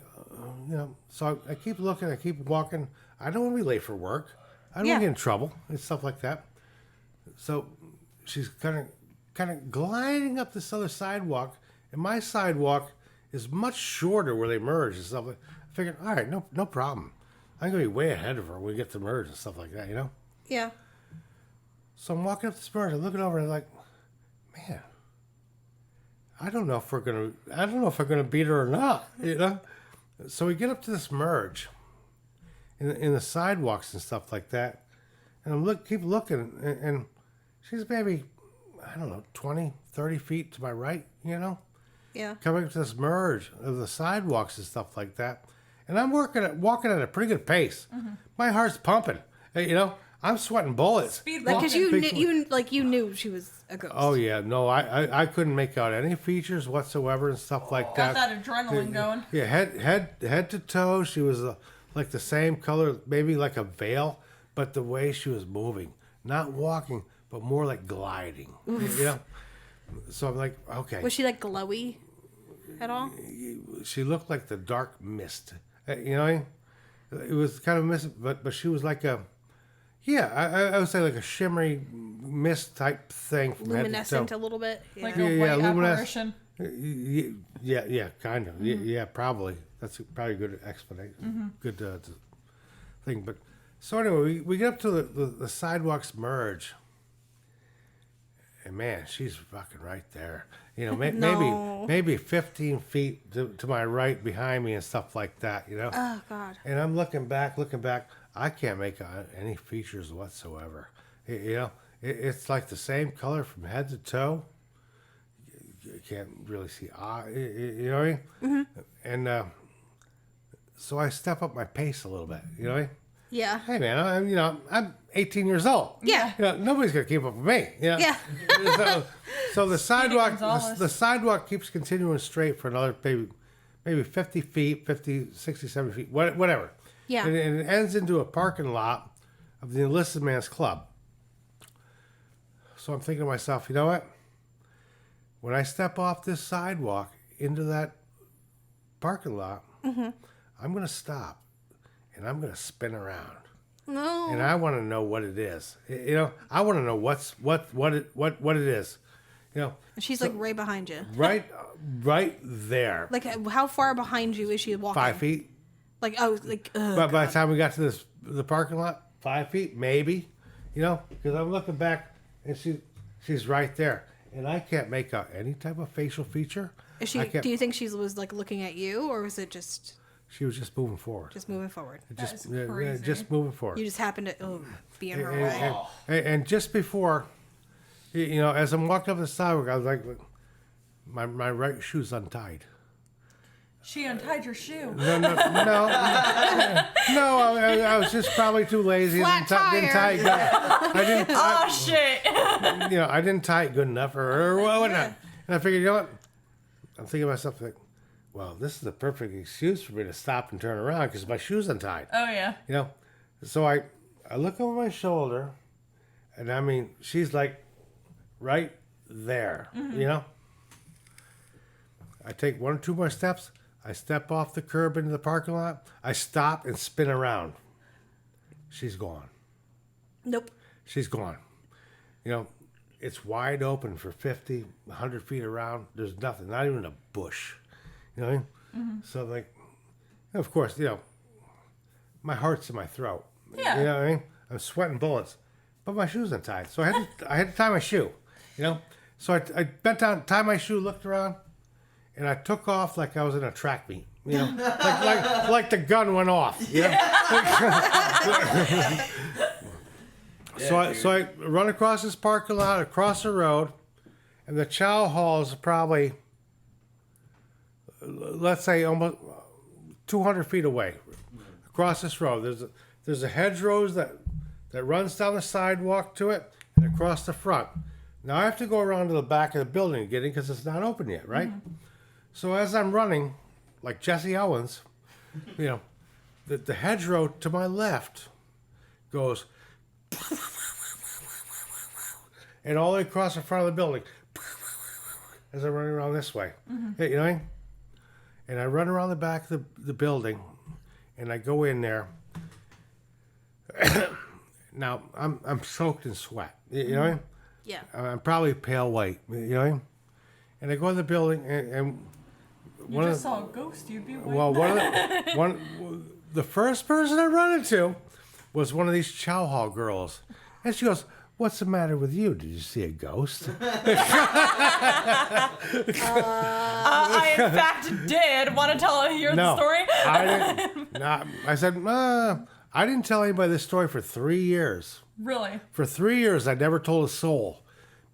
S4: you know, so I keep looking, I keep walking. I don't want to be late for work. I don't want to get in trouble and stuff like that. So she's kind of gliding up this other sidewalk, and my sidewalk is much shorter where they merge and stuff. I figured, all right, no problem. I'm going to be way ahead of her when we get to merge and stuff like that, you know?
S1: Yeah.
S4: So I'm walking up this merge and looking over and I'm like, man, I don't know if I'm gonna beat her or not, you know? So we get up to this merge in the sidewalks and stuff like that. And I keep looking, and she's maybe, I don't know, 20, 30 feet to my right, you know?
S1: Yeah.
S4: Coming up to this merge of the sidewalks and stuff like that. And I'm walking at a pretty good pace. My heart's pumping. You know, I'm sweating bullets.
S2: Speed
S1: Like, because
S2: walking.
S1: you knew she was a ghost.
S4: Oh, yeah. No, I couldn't make out any features whatsoever and stuff like
S2: Got
S4: that.
S2: that adrenaline going.
S4: Yeah, head to toe, she was like the same color, maybe like a veil, but the way she was moving, not walking, but more like gliding. You know? So I'm like, okay.
S1: Was she like glowy at all?
S4: She looked like the dark mist. You know what I mean? It was kind of mist, but she was like I would say like a shimmery mist type thing from
S1: Luminescent
S4: head
S1: a little bit. Yeah.
S2: Like a white apparition.
S4: Yeah, kind of. Yeah, probably. That's probably a good explanation. Good thing. But so anyway, we get up to the sidewalks merge, and man, she's fucking right there. You know,
S1: No.
S4: maybe 15 feet to my right behind me and stuff like that. You know.
S1: Oh God.
S4: And I'm looking back. I can't make out any features whatsoever. You know, it's like the same color from head to toe. You can't really see you know what I mean? And so I step up my pace a little bit, you know what I mean?
S1: Yeah.
S4: Hey man, I'm 18 years old.
S1: Yeah.
S4: Nobody's gonna keep up with me.
S1: Yeah.
S4: So the sidewalk,
S2: Gonzalez.
S4: the sidewalk keeps continuing straight for another maybe 50 feet, 50, 60, 70 feet, whatever.
S1: Yeah.
S4: And it ends into a parking lot of the enlisted man's club. So I'm thinking to myself, you know what? When I step off this sidewalk into that parking lot, I'm gonna stop and I'm gonna spin around.
S1: No.
S4: And I want to know what it is. I want to know what it is.
S1: She's like right behind you.
S4: Right there.
S1: Like, how far behind you is she walking?
S4: 5 feet.
S1: Like,
S4: But by the time we got to the parking lot, 5 feet, maybe. Because I'm looking back and she's right there. And I can't make out any type of facial feature.
S1: Is she? Do you think she was like looking at you, or was it just
S4: She was just moving forward.
S1: moving forward?
S2: That's crazy.
S4: Just moving forward.
S1: You just happened to be in her way.
S4: And just before, as I'm walking up the sidewalk, I was like, my right shoe's untied.
S2: She untied your shoe.
S4: No. I was just probably too lazy.
S1: Flat
S4: Didn't tie it good. I didn't.
S2: Oh shit!
S4: I didn't tie it good enough, or whatnot. And I figured, you know what? I'm thinking to myself, like, well, this is the perfect excuse for me to stop and turn around because my shoe's untied.
S2: Oh yeah.
S4: So I look over my shoulder, and I mean, she's like right there. I take 1 or 2 more steps. I step off the curb into the parking lot. I stop and spin around. She's gone.
S1: Nope.
S4: She's gone. It's wide open for 50, 100 feet around. There's nothing, not even a bush. You know what I mean? So, like, of course, my heart's in my throat.
S2: Yeah.
S4: You know what I mean? I'm sweating bullets. But my shoe's untied. So I had to tie my shoe. So I bent down, tied my shoe, looked around, and I took off like I was in a track meet. Like the gun went off. So I run across this parking lot, across the road, and the chow hall is probably, let's say, almost 200 feet away. Across this road, there's a hedgerow that runs down the sidewalk to it and across the front. Now I have to go around to the back of the building to get in because it's not open yet, right? So as I'm running, like Jesse Owens, the hedgerow to my left goes, and all the way across the front of the building, as I'm running around this way. Hey, you know what I mean? And I run around the back of the building, and I go in there. Now I'm soaked in sweat. You know what I mean?
S1: Yeah.
S4: I'm probably pale white. You know what I mean? And I go in the building, and
S2: You just saw a ghost. You'd be waiting.
S4: well, the first person I run into was one of these chow hall girls, and she goes, "What's the matter with you? Did you see a ghost?"
S2: I in fact did want to tell you the story.
S4: I didn't. I said, I didn't tell anybody this story for 3 years.
S2: Really?
S4: For 3 years, I never told a soul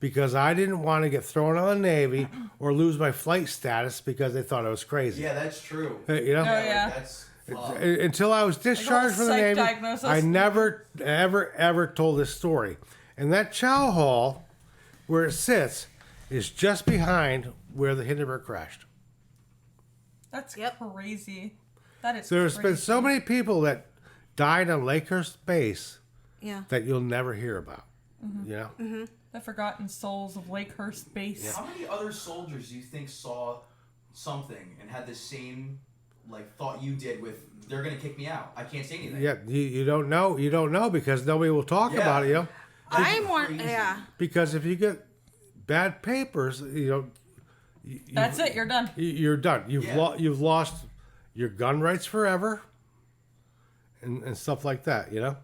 S4: because I didn't want to get thrown out of the Navy or lose my flight status because they thought I was crazy.
S3: Yeah, that's true.
S4: You know?
S2: Oh, yeah.
S3: That's
S4: Until I was discharged from the
S2: psych
S4: Navy,
S2: diagnosis.
S4: I never, ever told this story. And that chow hall, where it sits, is just behind where the Hindenburg crashed.
S2: That's crazy. That is
S4: There's
S2: crazy.
S4: been so many people that died on Lakehurst Base
S1: Yeah.
S4: that you'll never hear about. You know?
S1: Mm-hmm.
S2: The forgotten souls of Lakehurst Base.
S3: How many other soldiers do you think saw something and had the same thought you did with they're gonna kick me out? I can't say anything.
S4: Yeah, you don't know. You don't know because nobody will talk
S3: Yeah.
S4: about it, you know?
S1: I'm one.
S3: crazy.
S1: Yeah.
S4: Because if you get bad papers,
S2: That's it. You're done.
S4: you're done.
S3: Yeah.
S4: You've lost your gun rights forever and stuff like that, you know?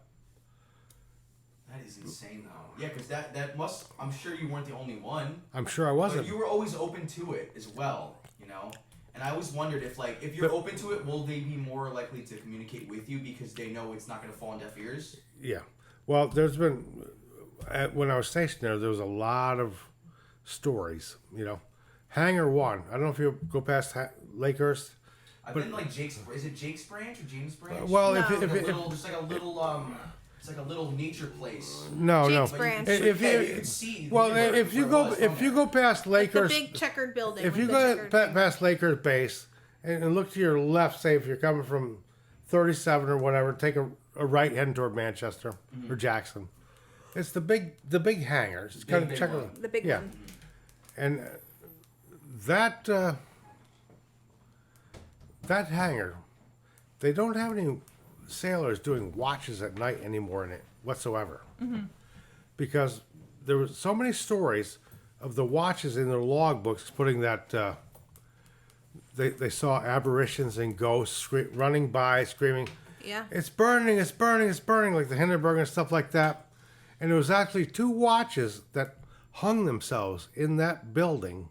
S3: That is insane though. Yeah, because that must. I'm sure you weren't the only one.
S4: I'm sure I
S3: But
S4: wasn't.
S3: you were always open to it as well, you know? And I always wondered if you're open to it, will they be more likely to communicate with you because they know it's not going to fall on deaf ears?
S4: Yeah. Well, there's been, when I was stationed there was a lot of stories, you know. Hangar 1, I don't know if you go past Lakehurst,
S3: I've been like Jake's. Is it Jake's Branch or James Branch?
S4: Well,
S1: No.
S4: if
S3: Just like a little it's like a little nature place.
S4: no,
S1: Jake's
S4: no.
S1: Branch.
S4: If
S3: Yeah,
S4: you,
S3: you can see.
S4: well,
S3: where
S4: if you
S3: it
S4: go
S3: was
S4: if
S3: from
S4: you
S3: there.
S4: go past
S1: The
S4: Lakehurst,
S1: big checkered building.
S4: if
S1: with
S4: you
S1: the
S4: go
S1: checkered-
S4: past Lakehurst Base and look to your left, say if you're coming from 37 or whatever, take a right heading toward Manchester or Jackson. It's the big hangar. It's kind of
S3: big
S4: checkered.
S3: one.
S1: the big
S4: Yeah.
S1: one.
S4: And that that hangar, they don't have any sailors doing watches at night anymore in it whatsoever, because there were so many stories of the watches in their logbooks putting that they saw apparitions and ghosts running by, screaming,
S1: Yeah.
S4: "It's burning! It's burning! It's burning!" like the Hindenburg and stuff like that. And there was actually 2 watches that hung themselves in that building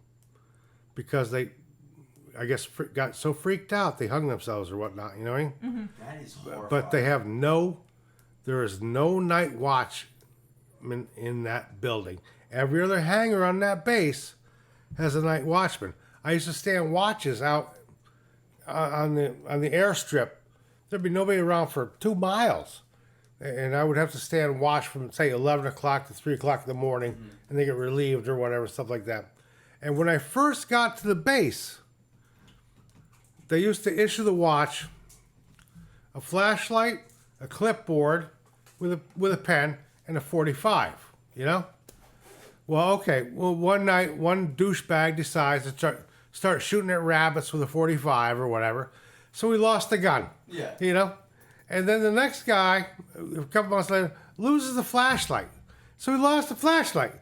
S4: because they, I guess, got so freaked out they hung themselves or whatnot. You know what I mean?
S3: That is horrifying.
S4: But they have there is no night watch in that building. Every other hangar on that base has a night watchman. I used to stand watches out on the airstrip. There'd be nobody around for 2 miles. And I would have to stand watch from, say, 11 o'clock to 3 o'clock in the morning, and they get relieved or whatever, stuff like that. And when I first got to the base, they used to issue the watch a flashlight, a clipboard with a pen, and a 45, you know? Well, okay. Well, one night, one douchebag decides to start shooting at rabbits with a 45 or whatever. So we lost the gun.
S3: Yeah.
S4: You know? And then the next guy, a couple months later, loses the flashlight. So he lost the flashlight.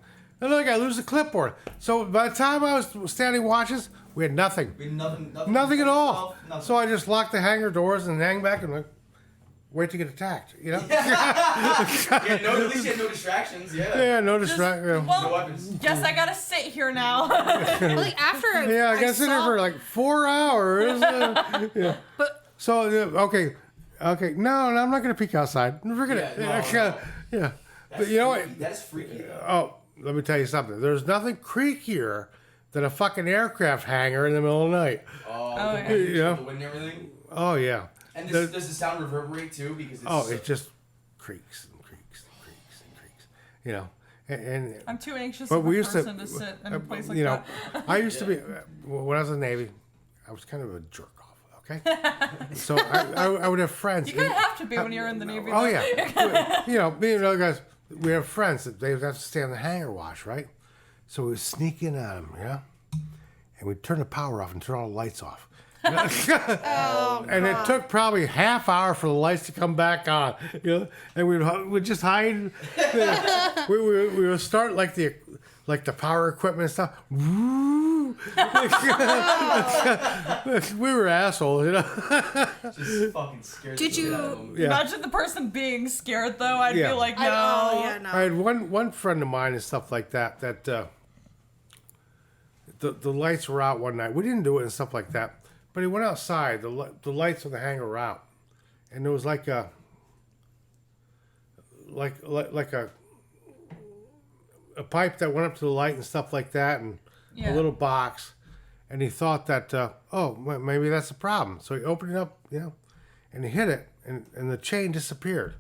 S4: Another guy loses the clipboard. So by the time I was standing watches, we had nothing.
S3: We had nothing.
S4: Nothing at all.
S3: Nothing.
S4: So I just locked the hangar doors and hang back and like, wait to get attacked. You know?
S3: At least you had no distractions. Yeah.
S4: Yeah, no distraction.
S3: No
S2: Well,
S3: weapons.
S2: guess I gotta sit here now.
S1: Like after
S4: Yeah, I got to sit there for like 4 hours. Yeah.
S1: But
S4: So okay. No, I'm not gonna peek outside. Forget it.
S3: Yeah, no.
S4: Yeah. But
S3: That's
S4: you know what?
S3: freaky. That's freaky. Though.
S4: Oh, let me tell you something. There's nothing creakier than a fucking aircraft hangar in the middle of the night.
S3: Oh,
S2: yeah.
S3: the wind,
S4: Yeah.
S3: the wind and everything.
S4: Oh yeah.
S3: And
S4: The-
S3: does the sound reverberate too? Because it's
S4: it just creaks and creaks and creaks and creaks. You know, and
S2: I'm too anxious
S4: but
S2: of
S4: we
S2: a
S4: used
S2: person to sit in a place like
S4: you know,
S2: that.
S4: I used to be when I was in the Navy. I was kind of a jerk off. Okay, so I would have friends.
S2: You kind of have to be when you're in the Navy.
S4: Oh
S2: though.
S4: yeah, you know, me and other guys, we have friends that they would have to stay on the hangar watch, right? So we would sneak in on them, you know, and we'd turn the power off and turn all the lights off. And it took probably half hour for the lights to come back on, you know, and we'd just hide. we would start like the power equipment and stuff. Woo! We were assholes, you know.
S3: just fucking scared.
S1: Did
S3: the shit
S1: you-
S3: out of them.
S4: Yeah.
S2: Imagine the person being scared though. I'd
S4: Yeah.
S2: be like, no.
S1: oh yeah, no.
S4: I had one friend of mine and stuff like that the lights were out one night. We didn't do it and stuff like that, but he went outside. The lights of the hangar were out, and there was like a pipe that went up to the light and stuff like that, and a
S2: Yeah.
S4: little box. And he thought that maybe that's a problem. So he opened it up, you know, and he hit it, and the chain disappeared.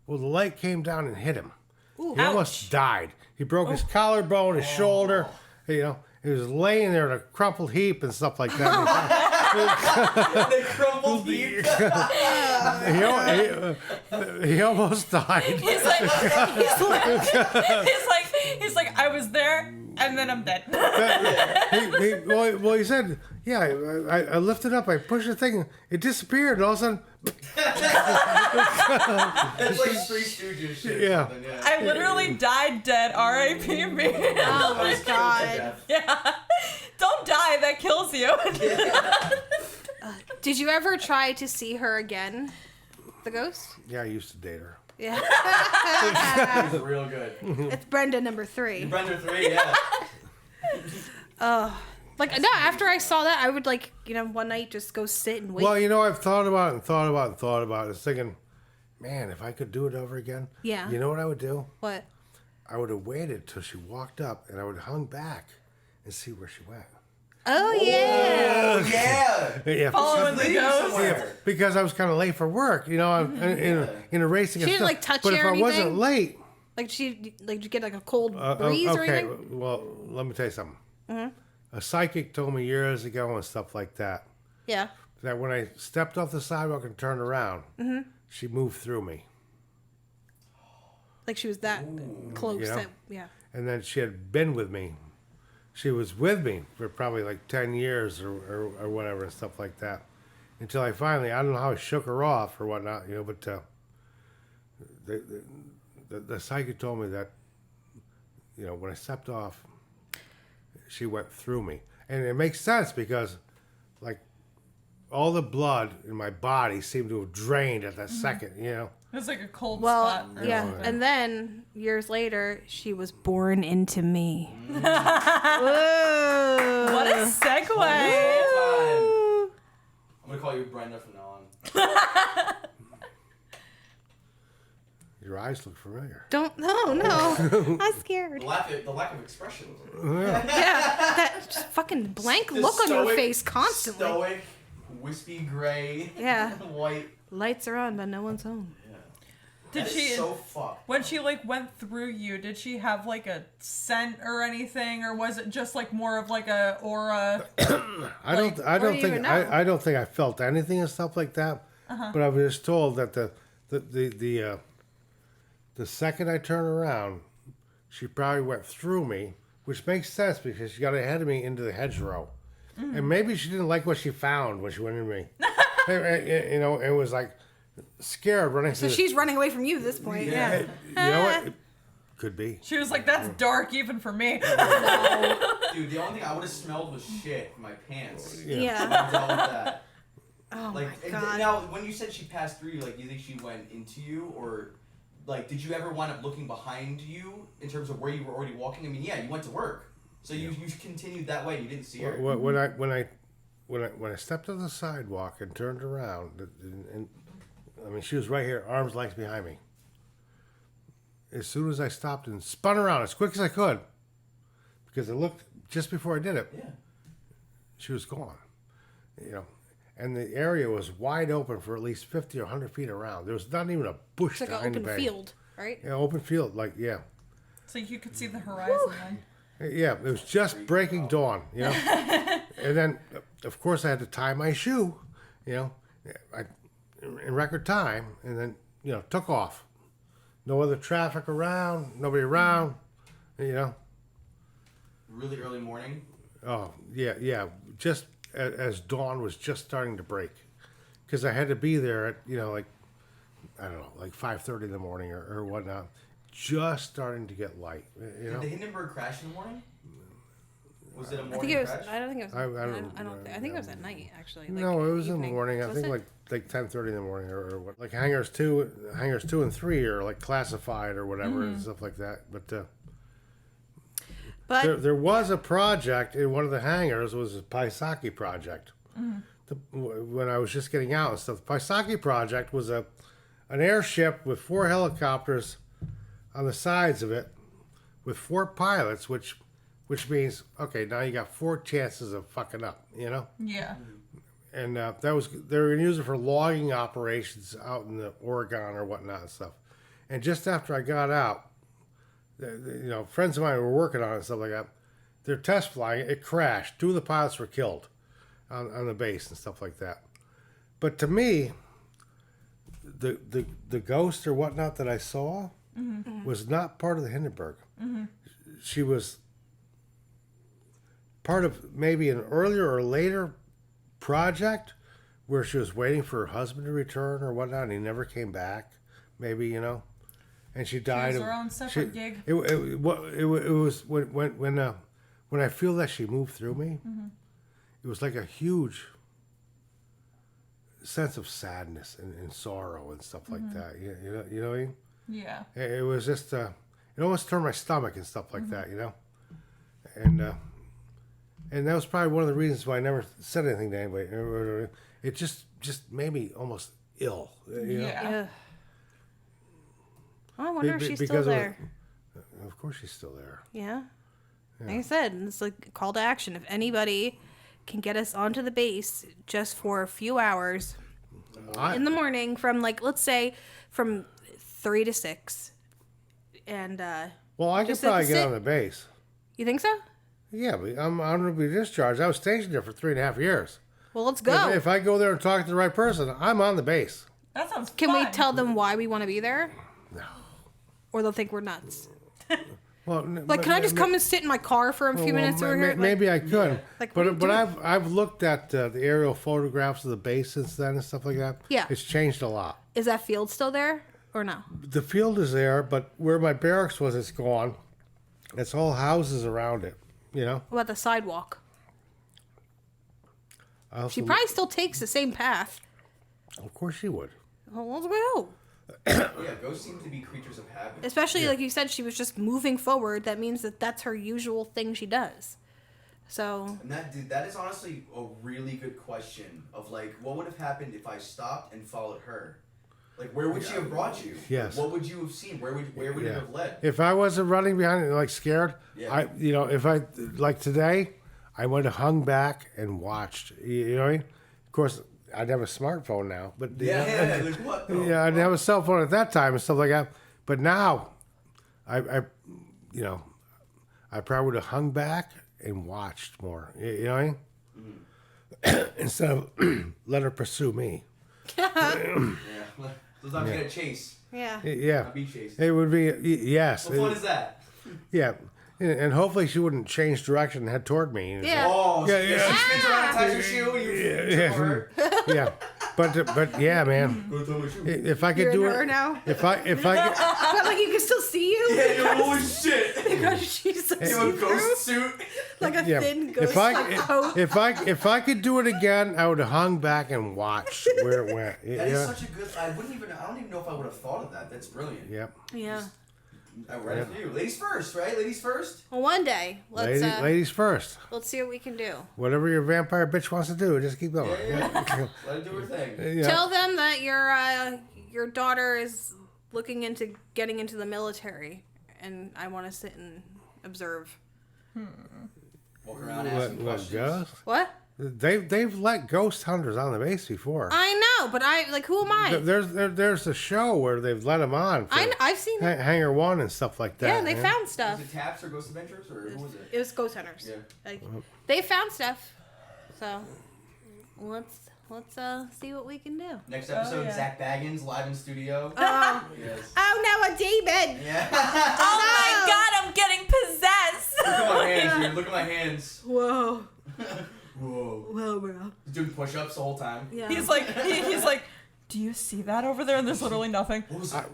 S4: Well, the light came down and hit him. He almost died. He broke his collarbone, his shoulder. You know, he was laying there in a crumpled heap and stuff like that.
S3: They crumbled heap.
S4: He almost died.
S2: He's like, I was there, and then I'm dead.
S4: He said, yeah, I lifted up, I pushed the thing, it disappeared, and all of a sudden,
S3: It's like Three Stooges shit.
S4: Yeah.
S3: Or something, yeah.
S2: I literally died dead. R.I.P. me.
S1: Oh my god.
S3: Death.
S2: Yeah. Don't die. That kills you.
S1: Did you ever try to see her again? The ghost?
S4: yeah, I used to date her.
S1: Yeah.
S3: It was real good.
S1: It's Brenda number 3.
S3: Brenda 3, yeah.
S1: Like no, after I saw that, I would like, you know, one night just go sit and wait.
S4: Well, you know, I've thought about it and thought about it and thought about it. I was thinking, man, if I could do it over again,
S1: Yeah.
S4: you know what I would do?
S1: What?
S4: I would have waited till she walked up, and I would have hung back and see where she went.
S1: Oh yeah.
S3: Oh, yeah.
S4: Yeah.
S2: Following the
S3: Leave
S2: ghost.
S3: somewhere.
S4: Because I was kind of late for work, you know, I'm in a racing.
S1: She didn't, like, touch
S4: But
S1: you
S4: if
S1: or
S4: I wasn't
S1: anything?
S4: late,
S1: Like did you get like a cold breeze or
S4: okay.
S1: anything?
S4: Well, let me tell you something. A psychic told me years ago and stuff like that
S1: Yeah.
S4: that when I stepped off the sidewalk and turned around, she moved through me,
S1: Like she was that close.
S4: You know?
S1: Yeah.
S4: and then she had been with me. She was with me for probably like 10 years or whatever and stuff like that. Until I finally, I don't know how I shook her off or whatnot, you know, but the psychic told me that, you know, when I stepped off, she went through me. And it makes sense because, like, all the blood in my body seemed to have drained at that second, you know.
S2: It was like a cold
S1: Well,
S2: spot. Or
S1: yeah.
S2: something.
S1: And then years later, she was born into me. Whoa.
S2: What a segue.
S3: Time. I'm gonna call you Brenda from now on.
S4: Your eyes look familiar.
S1: Don't. No. I'm scared.
S3: The lack of expression.
S1: Yeah. That just fucking blank
S3: The
S1: look on your
S3: stoic-
S1: face constantly.
S3: Stoic, wispy gray.
S1: Yeah.
S3: White.
S1: Lights are on, but no one's home.
S2: Did
S3: That is
S2: she?
S3: so fucked.
S2: When she like went through you, did she have like a scent or anything, or was it just like more of like a aura?
S4: I don't
S1: or you
S4: think
S1: even know.
S4: I don't think I felt anything and stuff like that. But I was just told that the second I turned around, she probably went through me, which makes sense because she got ahead of me into the hedgerow, and maybe she didn't like what she found when she went into me. You know, it was like scared running.
S1: So she's running away from you at this point. Yeah.
S4: You know what? It could be.
S2: She was like, "That's dark even for me."
S3: Dude, the only thing I would have smelled was shit from my pants.
S1: Yeah.
S3: I dealt with that.
S1: Oh
S3: Like,
S1: my god.
S3: now, when you said she passed through you, like, do you think she went into you, or, like, did you ever wind up looking behind you in terms of where you were already walking? I mean, yeah, you went to work, so you continued that way. And you didn't see her.
S4: When I stepped on the sidewalk and turned around, and I mean, she was right here, arms length behind me. As soon as I stopped and spun around as quick as I could, because I looked just before I did it,
S3: Yeah.
S4: she was gone. You know, and the area was wide open for at least 50 or 100 feet around. There was not even a bush
S1: It's like an
S4: behind
S1: open
S4: the bank.
S1: field, right?
S4: Yeah, open field, like, yeah.
S2: So you could see the horizon then.
S4: Yeah, it was just breaking dawn, you know. And then, of course, I had to tie my shoe, you know, in record time, and then, you know, took off. No other traffic around, nobody around, you know.
S3: Really early morning.
S4: Oh, yeah, just as dawn was just starting to break. Because I had to be there at, you know, like, I don't know, like 5:30 in the morning or whatnot. Just starting to get light, you know.
S3: Did the Hindenburg crash in the morning? Was it a
S1: I
S3: morning
S1: think it was.
S3: crash?
S1: I don't think it was.
S4: I
S1: I
S4: don't-
S1: think it was at night actually. Like
S4: No, it was in the
S1: evening.
S4: morning. I
S1: Was
S4: think
S1: it?
S4: like 10:30 in the morning or what. Like hangars 2 and 3 are like classified or whatever and stuff like that. But
S1: But
S4: there was a project in one of the hangars. Was a Paisaki project. When I was just getting out and stuff, the Paisaki project was an airship with 4 helicopters on the sides of it, with 4 pilots, which means okay, now you got 4 chances of fucking up, you know.
S2: Yeah.
S4: And they were going to use it for logging operations out in the Oregon or whatnot and stuff. And just after I got out, you know, friends of mine were working on it and stuff like that. They're test flying. It crashed. 2 of the pilots were killed on the base and stuff like that. But to me, the ghost or whatnot that I saw was not part of the Hindenburg. She was part of maybe an earlier or later project where she was waiting for her husband to return or whatnot, and he never came back. Maybe, you know, and she died.
S2: was her own separate gig.
S4: It was when I feel that she moved through me. It was like a huge sense of sadness and sorrow and stuff like that. You know what I mean?
S2: Yeah.
S4: It was just it almost turned my stomach and stuff like that, you know. And that was probably one of the reasons why I never said anything to anybody. It just made me almost ill. You know?
S2: Yeah.
S1: yeah. I wonder if she's still
S4: because
S1: there.
S4: Of course she's still there.
S1: Yeah. Like I said, it's like a call to action. If anybody can get us onto the base just for a few hours in the morning from, like, let's say from 3 to 6. And,
S4: Well, I could
S1: just at
S4: probably
S1: the
S4: get
S1: sit-
S4: on the base.
S1: you think so?
S4: Yeah, but I'm going to be discharged. I was stationed there for 3.5 years.
S1: Well, let's go.
S4: If I go there and talk to the right person, I'm on the base.
S2: That sounds
S1: Can we
S2: fun.
S1: tell them why we want to be there?
S4: No.
S1: Or they'll think we're nuts.
S4: Well,
S1: Like, can I just come and sit in my car for a few minutes over here? Like,
S4: Maybe I could.
S1: Like, what do you
S4: but
S1: do?
S4: I've looked at the aerial photographs of the base since then and stuff like that.
S1: Yeah.
S4: It's changed a lot.
S1: is that field still there or no?
S4: The field is there, but where my barracks was, it's gone. It's all houses around it, you know?
S1: What about the sidewalk?
S4: I also-
S1: She probably still takes the same path.
S4: Of course she would.
S1: Well, let's go.
S3: Yeah, ghosts seem to be creatures of habit.
S1: Especially, like you said, she was just moving forward. That means that that's her usual thing she does. So,
S3: And that is honestly a really good question of like, what would have happened if I stopped and followed her? Like, where would she have brought you?
S4: Yes.
S3: What would you have seen? Where would it
S4: Yeah.
S3: have led?
S4: If I wasn't running behind it, like scared,
S3: Yeah.
S4: if I, like today, I would have hung back and watched. You know what I mean? Of course, I'd have a smartphone now, but
S3: Yeah, like what? The
S4: yeah, I didn't have a cell phone at that time and stuff like that. But now, I probably would have hung back and watched more. You know what I mean? Instead of let her pursue me.
S3: Yeah. Does not get a chase.
S1: yeah.
S4: Yeah,
S3: Not be chased.
S4: it would be yes.
S3: What fun is that?
S4: Yeah, and hopefully she wouldn't change direction and head toward me.
S1: Yeah.
S3: Oh,
S4: Yeah,
S3: yeah,
S4: yeah.
S3: she spins around and ties her shoe and you
S4: Yeah.
S3: trip her.
S4: Yeah, but yeah, man.
S3: Go tie my shoe.
S4: If I could
S1: You're
S4: do
S1: in
S4: it
S1: her now?
S4: if I could,
S1: But, like, you can still see you?
S3: Yeah, you're like, holy shit.
S1: Because she's so
S3: You have a
S1: see-through.
S3: ghost suit.
S1: Like a
S4: yeah,
S1: thin ghost coat.
S4: if I could do it again, I would have hung back and watched where it went.
S3: That is
S4: Yeah,
S3: such a good. I don't even know if I would have thought of that. That's brilliant.
S4: yep.
S1: Yeah.
S3: I read it for you. Ladies first, right? Ladies first.
S1: Well, one day, let's
S4: Ladies first.
S1: let's see what we can do.
S4: Whatever your vampire bitch wants to do, just keep going.
S3: Yeah. Let her do her thing.
S4: Yeah.
S1: Tell them that your daughter is looking into getting into the military, and I want to sit and observe.
S3: Walk around asking
S4: What
S3: questions.
S4: ghosts?
S1: What?
S4: They've let ghost hunters on the base before.
S1: I know, but who am I?
S4: There's a show where they've let them on. For
S1: I've seen it.
S4: Hangar One and stuff like that.
S1: Yeah, they
S4: man.
S1: found stuff.
S3: Was it Taps or Ghost Adventures or who was it?
S1: It was ghost hunters.
S3: Yeah.
S1: Like, they found stuff. So let's see what we can do.
S3: Next episode,
S2: yeah.
S3: Zach Baggins live in studio.
S1: Oh,
S3: Yes.
S1: oh no, a demon!
S3: Yeah.
S2: Oh my god, I'm getting possessed!
S3: Look at my hands, dude. Look at my hands.
S1: Whoa,
S3: Whoa.
S1: whoa, bro.
S3: He's doing push-ups the whole time.
S1: Yeah.
S2: He's like, do you see that over there? And there's literally nothing.
S3: What was that?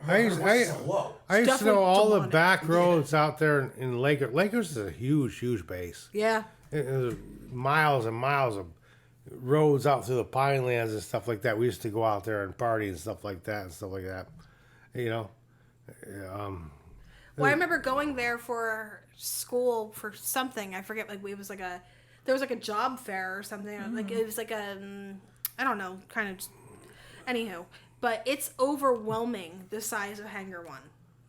S4: I used
S3: Whoa.
S4: to know
S1: definitely
S4: all the
S1: demonic.
S4: back roads out there in Lakehurst. Lakehurst is a huge base.
S1: Yeah.
S4: There's miles and miles of roads out through the pine lands and stuff like that. We used to go out there and party and stuff like that. You know.
S1: Well, I remember going there for school for something. I forget. Like it was like there was like a job fair or something. Like it was like a I don't know, kind of. Anywho, but it's overwhelming the size of Hangar One.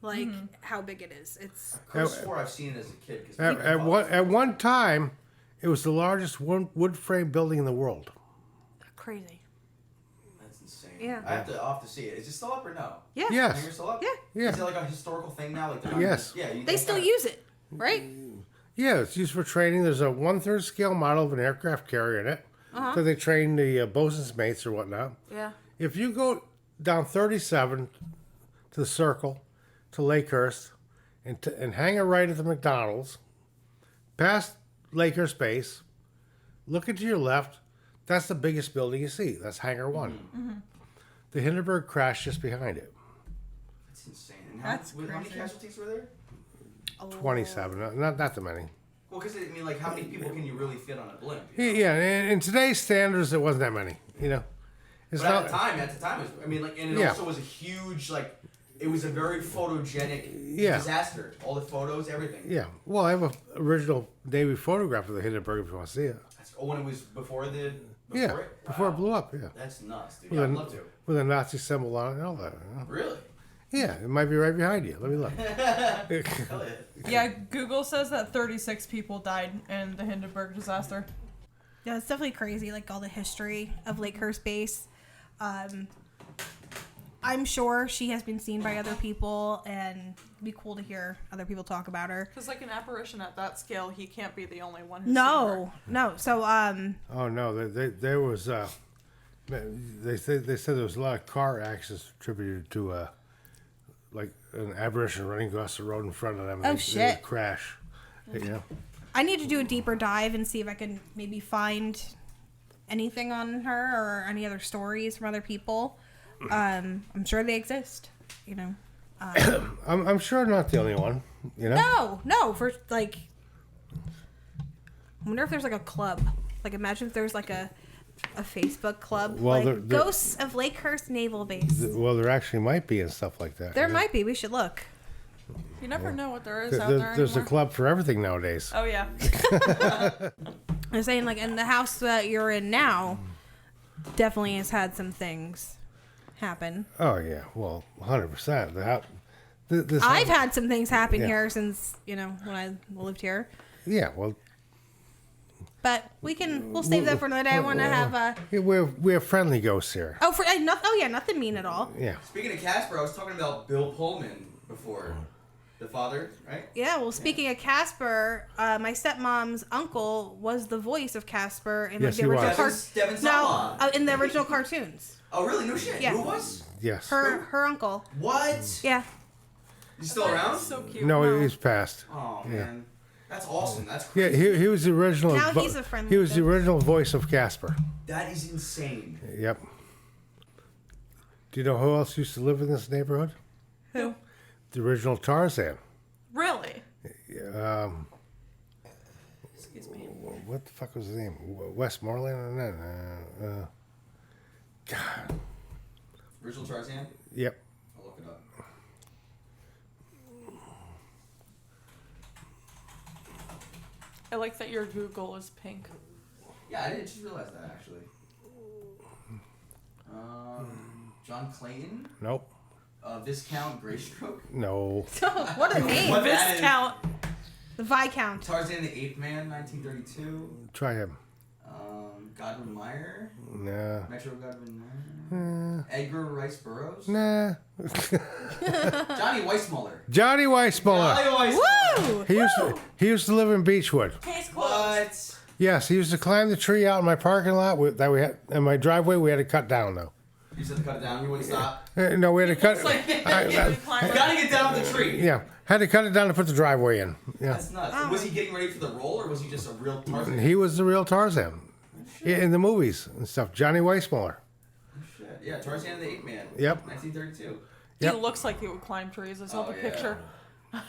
S1: Like how big it is. It's
S3: Curse 4 I've seen it as a kid. 'cause
S4: At,
S3: people
S4: at
S3: thought-
S4: one at one time, it was the largest wood frame building in the world.
S1: crazy.
S3: That's insane.
S1: Yeah.
S3: I'll have to see it. Is it still up or no?
S1: Yeah.
S4: Yes.
S3: Hangar still up?
S1: Yeah.
S4: Yeah.
S3: Is it like a historical thing now? Like they're not
S4: Yes.
S3: Yeah.
S1: They still use it, right?
S4: Yeah, it's used for training. There's a 1/3 scale model of an aircraft carrier in it. So they train the bosun's mates or whatnot.
S1: Yeah.
S4: If you go down 37 to the Circle, to Lakehurst, and hang a right at the McDonald's, past Lakehurst Base, look into your left, that's the biggest building you see. That's Hangar 1. The Hindenburg crashed just behind it.
S3: That's insane. And
S2: That's
S3: how many
S2: crazy.
S3: casualties were there?
S4: 27, not that many.
S3: Well, because I mean, like, how many people can you really fit on a blimp?
S4: Yeah, in today's standards, it wasn't that many. You know, it's
S3: But
S4: not.
S3: at the time, it was, I mean, like, and it
S4: Yeah.
S3: also was a huge, like, it was a very photogenic
S4: Yeah.
S3: disaster. All the photos, everything.
S4: Yeah, well, I have an original Navy photograph of the Hindenburg if you want to see it.
S3: When it was before it?
S4: Before it
S3: Wow.
S4: blew up. Yeah,
S3: That's nuts, dude.
S4: with,
S3: Yeah,
S4: a,
S3: I'd love to.
S4: with a Nazi symbol on it and all that. You know?
S3: Really?
S4: Yeah, it might be right behind you. Let me look.
S3: Hell yeah.
S2: Yeah, Google says that 36 people died in the Hindenburg disaster.
S1: Yeah, it's definitely crazy, like all the history of Lakehurst Base. I'm sure she has been seen by other people, and it'd be cool to hear other people talk about her.
S2: Because like an apparition at that scale, he can't be the only one who's
S1: No. So,
S4: Oh no, there was. They said there was a lot of car accidents attributed to like an apparition running across the road in front of them.
S1: Oh,
S4: They
S1: shit.
S4: would crash. You know.
S1: I need to do a deeper dive and see if I can maybe find anything on her or any other stories from other people. I'm sure they exist, you know.
S4: I'm sure I'm not the only one. You know.
S1: No, for like, I wonder if there's like a club. Like, imagine if there's like a Facebook club,
S4: Well,
S1: like Ghosts of Lakehurst Naval Base.
S4: Well, there actually might be and stuff like that.
S1: There
S4: yeah.
S1: might be. We should look.
S2: You never know what there is
S4: There-
S2: out there
S4: there's a
S2: anymore.
S4: club for everything nowadays.
S2: Oh yeah.
S1: I'm saying, like, in the house that you're in now, definitely has had some things happen.
S4: Oh yeah, well, 100%.
S1: I've had some things happen
S4: Yeah.
S1: here since, you know, when I lived here.
S4: Yeah, well,
S1: But we'll save that for another day. I want to have a.
S4: yeah, we're friendly ghosts here.
S1: Nothing mean at all.
S4: Yeah.
S3: Speaking of Casper, I was talking about Bill Pullman before. The father, right?
S1: Yeah, well, speaking of Casper, my stepmom's uncle was the voice of Casper in
S4: Yes,
S1: the
S4: he was.
S1: original
S3: Devin Sawa.
S1: in the original cartoons.
S3: Oh, really? No shit.
S1: Yeah.
S3: Who was?
S4: Yes.
S1: Her uncle.
S3: What?
S1: Yeah.
S3: He's still around?
S2: So cute.
S4: No, he's passed.
S3: Oh,
S4: Yeah.
S3: man. That's awesome. That's
S4: Yeah,
S3: crazy.
S4: he was the original.
S1: Now he's a friend
S4: He
S1: with
S4: was the
S1: them.
S4: original voice of Casper.
S3: That is insane.
S4: Yep. Do you know who else used to live in this neighborhood?
S2: Who?
S4: The original Tarzan.
S2: Really?
S3: Excuse me.
S4: What the fuck was his name? Westmoreland? God.
S3: Original Tarzan?
S4: Yep.
S3: I'll look it up.
S2: I like that your Google is pink.
S3: Yeah, I didn't just realize that, actually. John Clayton?
S4: Nope.
S3: Viscount Greystroke?
S4: No.
S1: What a name.
S3: What that is-
S2: Viscount.
S1: The Viscount.
S3: Tarzan the Ape Man, 1932.
S4: Try him.
S3: Godwin Meyer?
S4: Nah.
S3: Metro Godwin Meyer? Edgar Rice Burroughs?
S4: Nah.
S3: Johnny Weissmuller.
S4: Johnny Weissmuller.
S3: Johnny Weissmuller.
S1: Woo!
S4: He used to live in Beechwood.
S2: Case closed.
S3: What?
S4: Yes, he used to climb the tree out in my parking lot that we had in my driveway. We had to cut down though.
S3: You said to cut it down. You wouldn't stop.
S4: No, we had to cut.
S2: It's like
S3: You gotta get down with the tree.
S4: Yeah, had to cut it down to put the driveway in. Yeah,
S3: That's nuts. Was he getting ready for the role, or was he just a real Tarzan?
S4: he was the real Tarzan in the movies and stuff. Johnny Weissmuller.
S3: Shit. Yeah, Tarzan the Ape Man.
S4: Yep.
S3: 1932.
S4: Yep.
S2: He looks like he would climb trees. I saw
S3: Oh,
S2: the
S3: yeah.
S2: picture.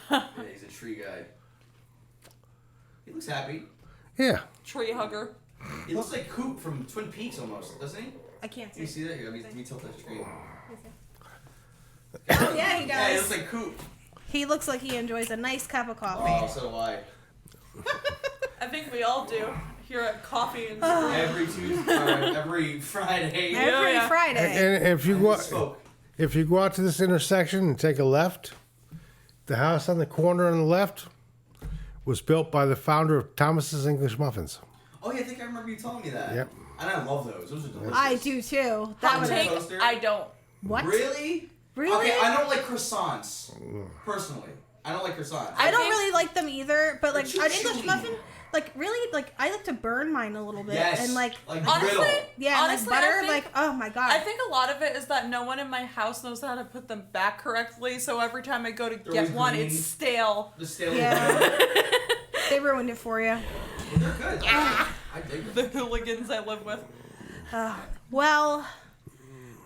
S3: Yeah, he's a tree guy. He looks happy.
S4: Yeah.
S2: Tree hugger.
S3: He looks like Coop from Twin Peaks almost, doesn't he?
S1: I can't
S3: Can you
S1: see.
S3: see that? Here, let me tilt that screen.
S1: Oh, yeah, he
S3: Yeah, he looks
S1: does.
S3: like Coop.
S1: He looks like he enjoys a nice cup of
S3: Oh,
S1: coffee.
S3: so do I.
S2: I think we all do here at Coffee and
S3: Every Tuesday, or every Friday.
S1: Every
S2: yeah.
S1: Friday.
S4: And if you
S3: I
S4: go,
S3: misspoke.
S4: if you go out to this intersection and take a left, the house on the corner on the left was built by the founder of Thomas's English Muffins.
S3: Oh yeah, I think I remember you telling me that.
S4: Yep.
S3: And I love those. Those are delicious.
S1: I do too. That
S2: hot
S1: was
S2: take.
S3: toaster?
S2: I don't.
S1: what?
S3: Really?
S1: Really?
S3: Okay, I don't like croissants. Personally, I don't like croissants.
S1: I don't
S2: think-
S1: really like them either, but like
S3: They're
S1: an
S3: too
S1: English
S3: chewy.
S1: muffin, like really, like I like to burn mine a little bit
S3: Yes.
S1: and like
S2: Honestly,
S3: griddle.
S1: yeah,
S2: honestly,
S1: like butter,
S2: I think,
S1: like oh my god.
S2: I think a lot of it is that no one in my house knows how to put them back correctly. So every time I go to
S3: always
S2: get one,
S3: green.
S2: it's stale.
S3: The stale.
S1: Yeah. They ruined it for you.
S3: They're good. I dig them.
S2: The hooligans I live with.
S1: Well,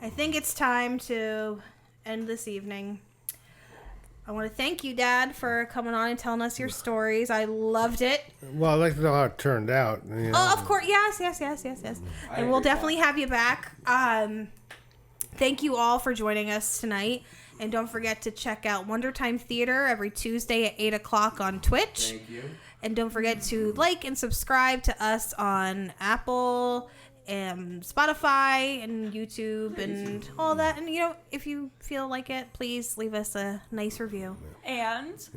S1: I think it's time to end this evening. I want to thank you, Dad, for coming on and telling us your stories. I loved it.
S4: Well, I'd like to know how it turned out. You know.
S1: Oh, of course. Yes. And we'll
S3: agree,
S1: definitely
S3: Pat.
S1: have you back. Thank you all for joining us tonight. And don't forget to check out Wonder Time Theater every Tuesday at 8 o'clock on Twitch.
S3: Thank you.
S1: And don't forget to like and subscribe to us on Apple and Spotify and YouTube and all that. And, you know, if you feel like it, please leave us a nice review.
S2: And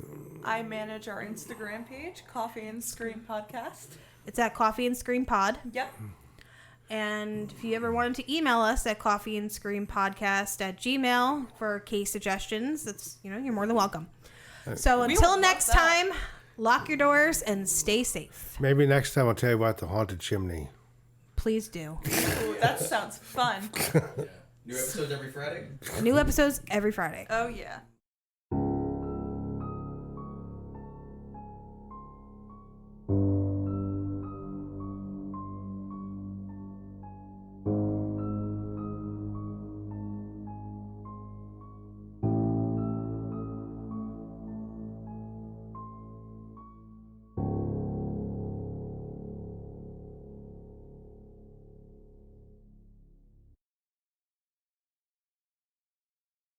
S2: I manage our Instagram page, Coffee and Screen Podcast.
S1: It's at Coffee and Scream Pod.
S2: Yep.
S1: And if you ever wanted to email us at coffeeandscreampodcast@gmail for case suggestions, that's you're more than welcome. So
S2: We
S1: until
S2: would
S1: next
S2: love that.
S1: time, lock your doors and stay safe.
S4: Maybe next time I'll tell you about the haunted chimney.
S1: Please do.
S2: Ooh, that sounds fun.
S3: New episodes every Friday.
S1: New episodes every Friday.
S2: Oh yeah.